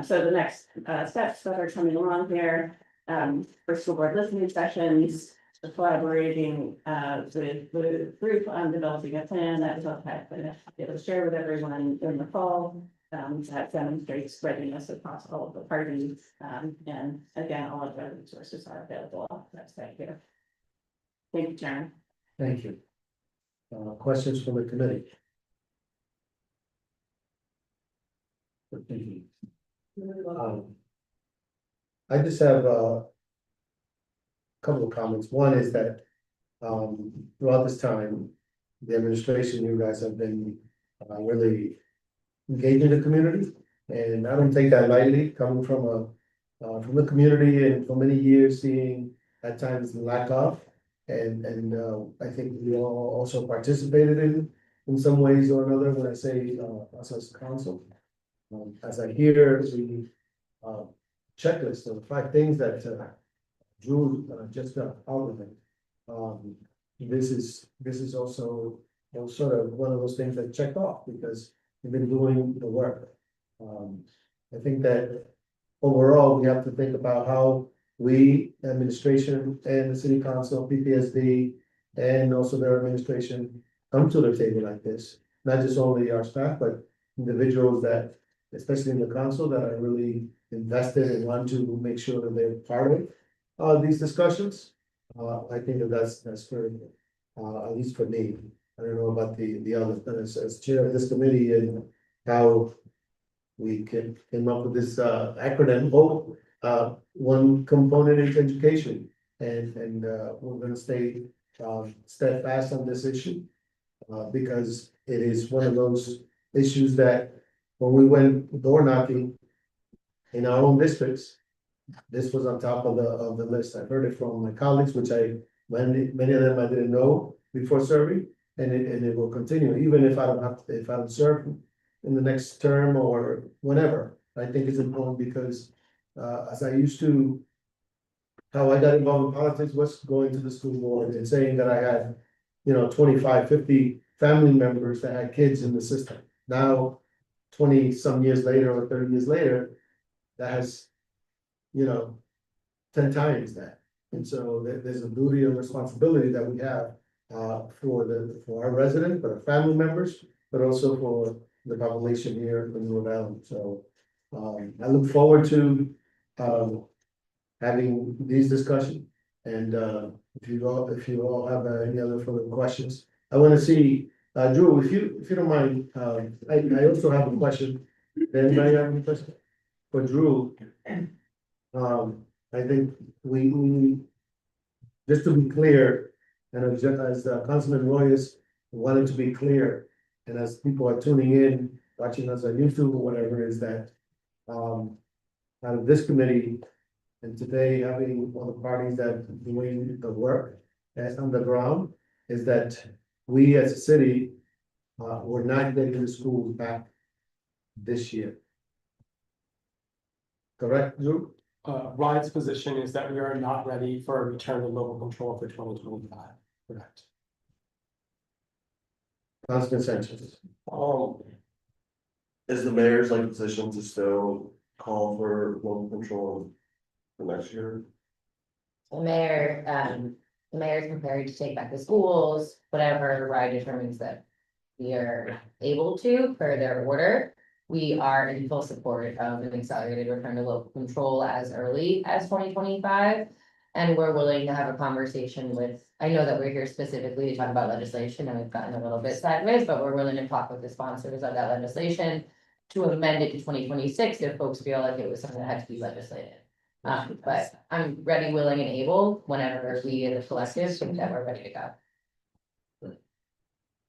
So the next steps that are coming along here, for school board listening sessions, collaborating with the group on developing a plan that will happen. It will share with everyone in the fall. That demonstrates readiness across all of the parties. And again, all of the resources are available on the website here. Thank you, Sharon. Thank you. Questions from the committee? I just have a couple of comments. One is that throughout this time, the administration, you guys have been really engaging the community, and I don't take that lightly, coming from the community and for many years seeing at times the lack of, and I think we all also participated in some ways or another. When I say us as council, as I hear the checklist of the 5 things that Drew just got out of it. This is also, you know, sort of one of those things that check off because we've been doing the work. I think that overall, we have to think about how we, administration and the city council, PPSD, and also their administration come to the table like this. Not just only our staff, but individuals that, especially in the council, that are really invested and want to make sure that they're part of these discussions. I think that's very good, at least for me. I don't know about the others, but as chair of this committee and how we came up with this acronym, one component is education, and we're gonna stay steadfast on this issue. Because it is one of those issues that when we went door knocking in our own districts, this was on top of the list. I heard it from my colleagues, which many of them I didn't know before serving, and it will continue, even if I don't serve in the next term or whenever. I think it's important because as I used to, how I got involved in politics was going to the school board and saying that I had, 25, 50 family members that had kids in the system. Now, 20 some years later or 30 years later, that has, 10 times that. And so there's a duty and responsibility that we have for our residents, for our family members, but also for the population here in Rhode Island. So I look forward to having these discussions. And if you all have any other further questions, I want to see Drew, if you don't mind, I also have a question. Anybody have any question for Drew? I think we just to be clear, and as Councilman Royas wanted to be clear, and as people are tuning in, watching us on YouTube or whatever, is that out of this committee, and today having all the parties that are doing the work that's on the ground, is that we as a city, we're not getting the schools back this year. Correct, Drew? Ryan's position is that we are not ready for a return to local control for 2025. Correct. Councilman Sanchez. Is the mayor's position to still call for local control for next year? The mayor's prepared to take back the schools, whatever RIDE determines that we are able to per their order. We are in full support of an accelerated return to local control as early as 2025. And we're willing to have a conversation with, I know that we're here specifically to talk about legislation and we've gotten a little bit sideways, but we're willing to talk with the sponsors of that legislation to amend it to 2026 if folks feel like it was something that had to be legislated. But I'm ready, willing, and able whenever we as a collective think that we're ready to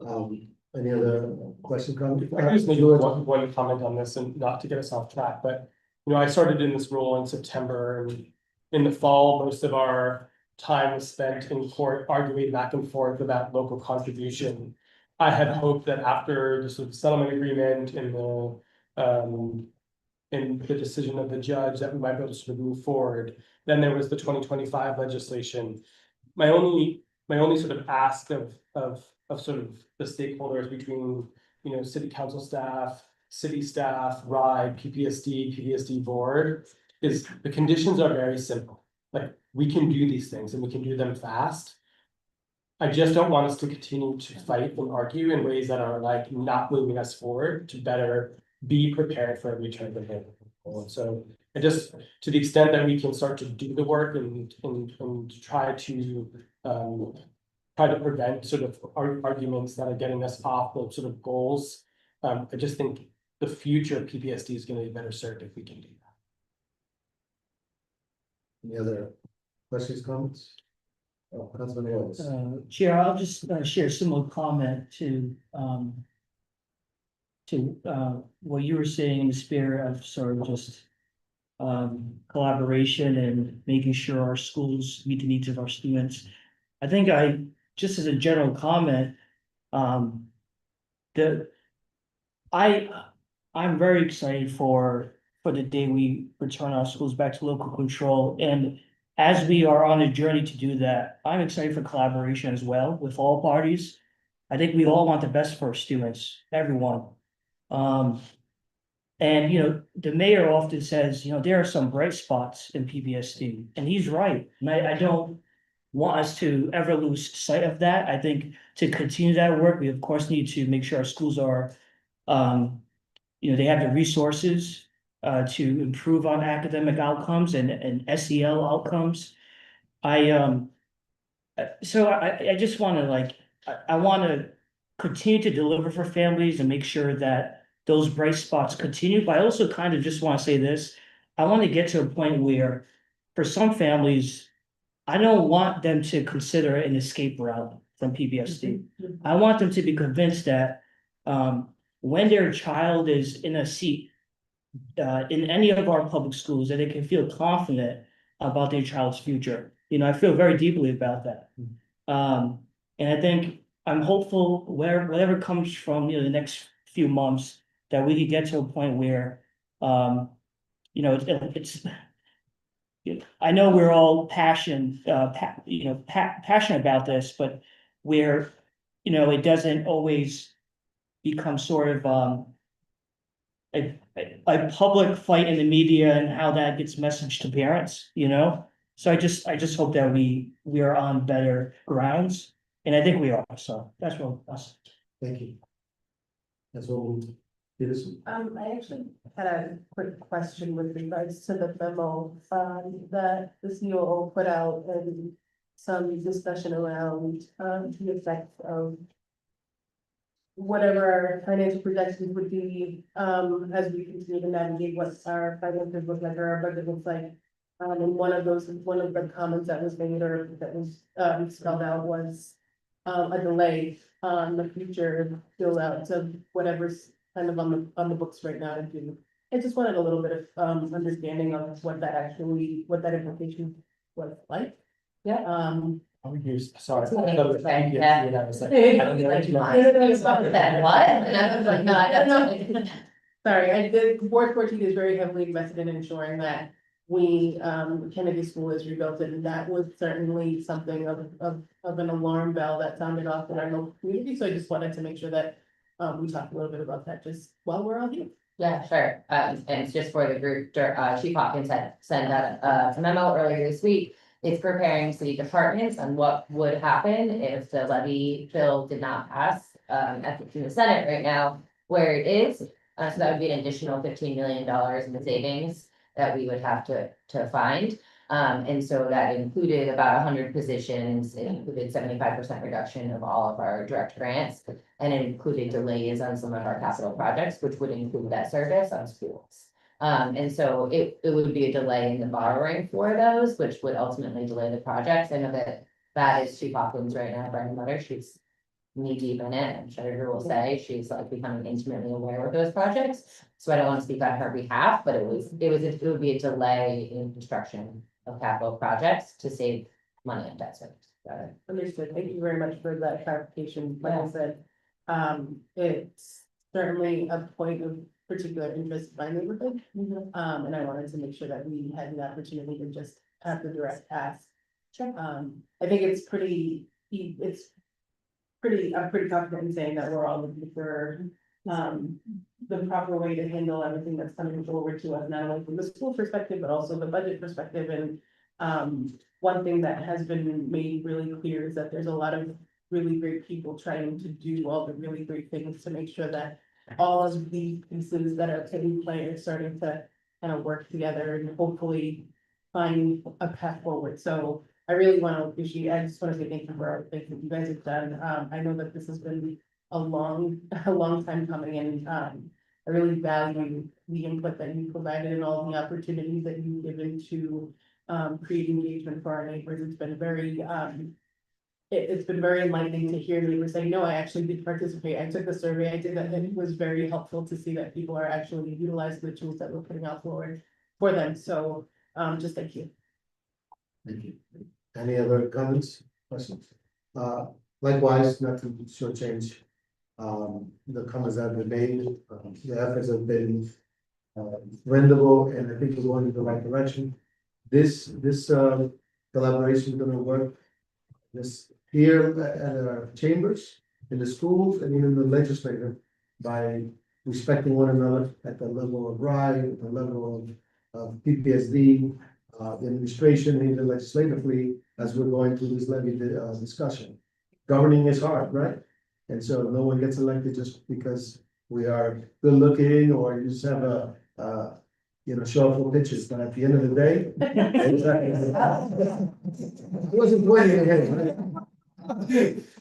go. Any other question, comment? I just make one comment on this and not to get us off track, but I started in this role in September, and in the fall, most of our time was spent in court arguing back and forth about local contribution. I had hoped that after the sort of settlement agreement and the decision of the judge that we might be able to sort of move forward. Then there was the 2025 legislation. My only sort of ask of sort of the stakeholders between, city council staff, city staff, RIDE, PPSD board, is the conditions are very simple. Like we can do these things and we can do them fast. I just don't want us to continue to fight and argue in ways that are like not moving us forward to better be prepared for a return to normal. And so I just, to the extent that we can start to do the work and try to prevent sort of arguments that are getting us off those sort of goals. I just think the future of PPSD is gonna be better served if we can do that. Any other questions, comments? Oh, Councilman Rose. Chair, I'll just share a similar comment to what you were saying in the spirit of sort of just collaboration and making sure our schools meet the needs of our students. I think just as a general comment, I'm very excited for the day we return our schools back to local control. And as we are on a journey to do that, I'm excited for collaboration as well with all parties. I think we all want the best for our students, everyone. And, the mayor often says, there are some bright spots in PPSD, and he's right. And I don't want us to ever lose sight of that. I think to continue that work, we of course need to make sure our schools are, they have the resources to improve on academic outcomes and SEL outcomes. So I just want to I want to continue to deliver for families and make sure that those bright spots continue. But I also kind of just want to say this, I want to get to a point where for some families, I don't want them to consider an escape route from PPSD. I want them to be convinced that when their child is in a seat in any of our public schools, that they can feel confident about their child's future. I feel very deeply about that. And I think I'm hopeful whatever comes from the next few months that we can get to a point where it's I know we're all passionate about this, but where it doesn't always become sort of a public fight in the media and how that gets messaged to parents, So I just hope that we are on better grounds, and I think we are, so that's what us. Thank you. That's what we'll do this. I actually had a quick question with regards to the memo, that the COO put out and some discussion around, the effects of whatever our financial projections would be, as we continue to navigate what our finances look like, or our budget looks like. And one of the comments that was made or that was, spelled out was, a delay on the future build out of whatever's kind of on the books right now to do. I just wanted a little bit of, understanding of what that implication was like. Yeah. Sorry. Yeah. I was like, I don't know what you want. That what? And I was like, no, I don't know. Sorry, the board 14 is very heavily invested in ensuring that Kennedy School is rebuilt, and that was certainly something of an alarm bell that sounded off in our local community, so I just wanted to make sure that we talked a little bit about that just while we're all here. Yeah, sure. And it's just for the group, Chief Hopkins had sent out a memo earlier this week. It's preparing city departments on what would happen if the levy bill did not pass in the Senate right now, where it is. So that would be an additional $15 million in the savings that we would have to find. And so that included about 100 positions, it included 75% reduction of all of our direct grants, and it included delays on some of our capital projects, which would include that service on schools. And so it would be a delay in the borrowing for those, which would ultimately delay the projects. I know that is Chief Hopkins right now, Brian Mutter, she's knee deep in it, I'm sure her will say, she's like becoming intimately aware of those projects. So I don't want to speak on her behalf, but it would be a delay in construction of capital projects to save money on debt service. Understood. Thank you very much for that clarification. Like I said, it's certainly a point of particular interest in my neighborhood. And I wanted to make sure that we had the opportunity to just have the direct ask. Sure. I think I'm pretty confident in saying that we're all looking for the proper way to handle everything that's coming forward to us, not only from the school perspective, but also the budget perspective. And one thing that has been made really clear is that there's a lot of really great people trying to do all the really great things to make sure that all of the pieces that are in play are starting to kind of work together and hopefully find a path forward. So I really want to appreciate, I just want to say thank you for everything that you guys have done. I know that this has been a long time coming, and I really value the input that you provided and all the opportunities that you've given to create engagement for our neighbors. It's been very it's been very enlightening to hear neighbors say, no, I actually did participate. I took the survey, I did that, and it was very helpful to see that people are actually utilizing the tools that we're putting out forward for them. So just thank you. Thank you. Any other comments, questions? Likewise, not to shortchange the comments that have been made, the efforts have been commendable, and I think we're going in the right direction. This collaboration is gonna work this here at our chambers, in the schools, and even the legislature by respecting one another at the level of RIDE, at the level of PPSD, the administration, even legislatively, as we're going through this levy discussion. Governing is hard, right? And so no one gets elected just because we are good looking or you just have a show up for pitches, but at the end of the day. It wasn't pointing at him, right?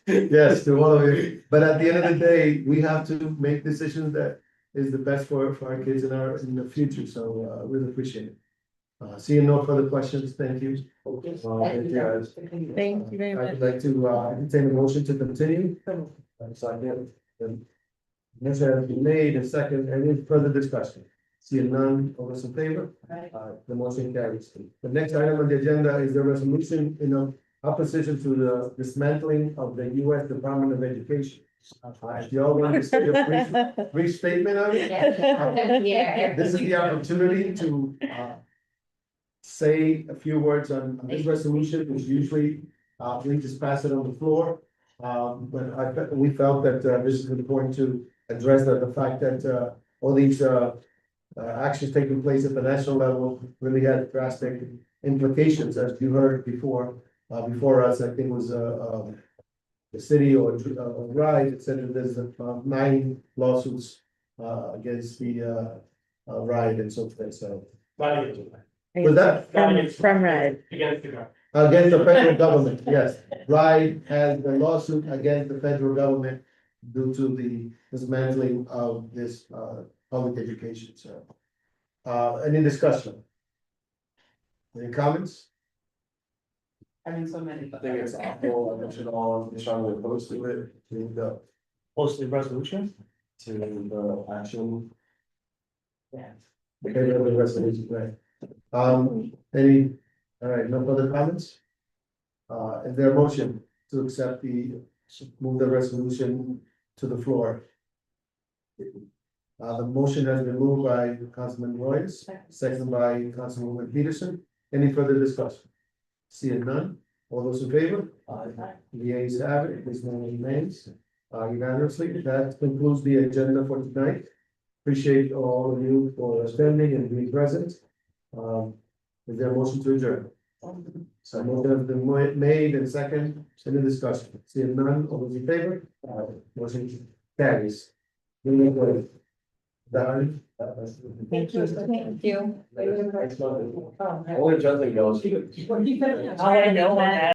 Yes, to all of you, but at the end of the day, we have to make decisions that is the best for our kids in the future, so really appreciate it. Seeing no further questions, thank you. Thank you, guys. Thank you very much. I'd like to entertain a motion to continue. Motion has been made and second, any further discussion? Seeing none, all those in favor? The motion carries. The next item on the agenda is the resolution in opposition to the dismantling of the U.S. Department of Education. If you all want to say a brief statement of it, Yeah. this is the opportunity to say a few words on this resolution, which usually we just pass it on the floor. But we felt that this is important to address the fact that all these actions taking place at the national level really had drastic implications, as you heard before us. I think it was the city or RISE, it said that there's 9 lawsuits against the RIDE and so forth. So was that From Red. Against the government. against the federal government? Yes, RIDE has the lawsuit against the federal government due to the dismantling of this public education. So, any discussion? Any comments? I mean, so many. I think it's awful, I should all be strongly opposed to it, Post the resolution. to the action. Okay, the resolution, right? Any, all right, no further comments? Is there a motion to accept move the resolution to the floor? The motion has been moved by Councilman Royce, seconded by Councilwoman Peterson. Any further discussion? Seeing none, all those in favor? The ayes have it, this one remains unanimously. That concludes the agenda for tonight. Appreciate all of you for attending and being present. Is there a motion to adjourn? So motion has been made and second, any discussion? Seeing none, all those in favor? Motion carries. Done. Thank you. Thank you. Only Justin goes. I know that.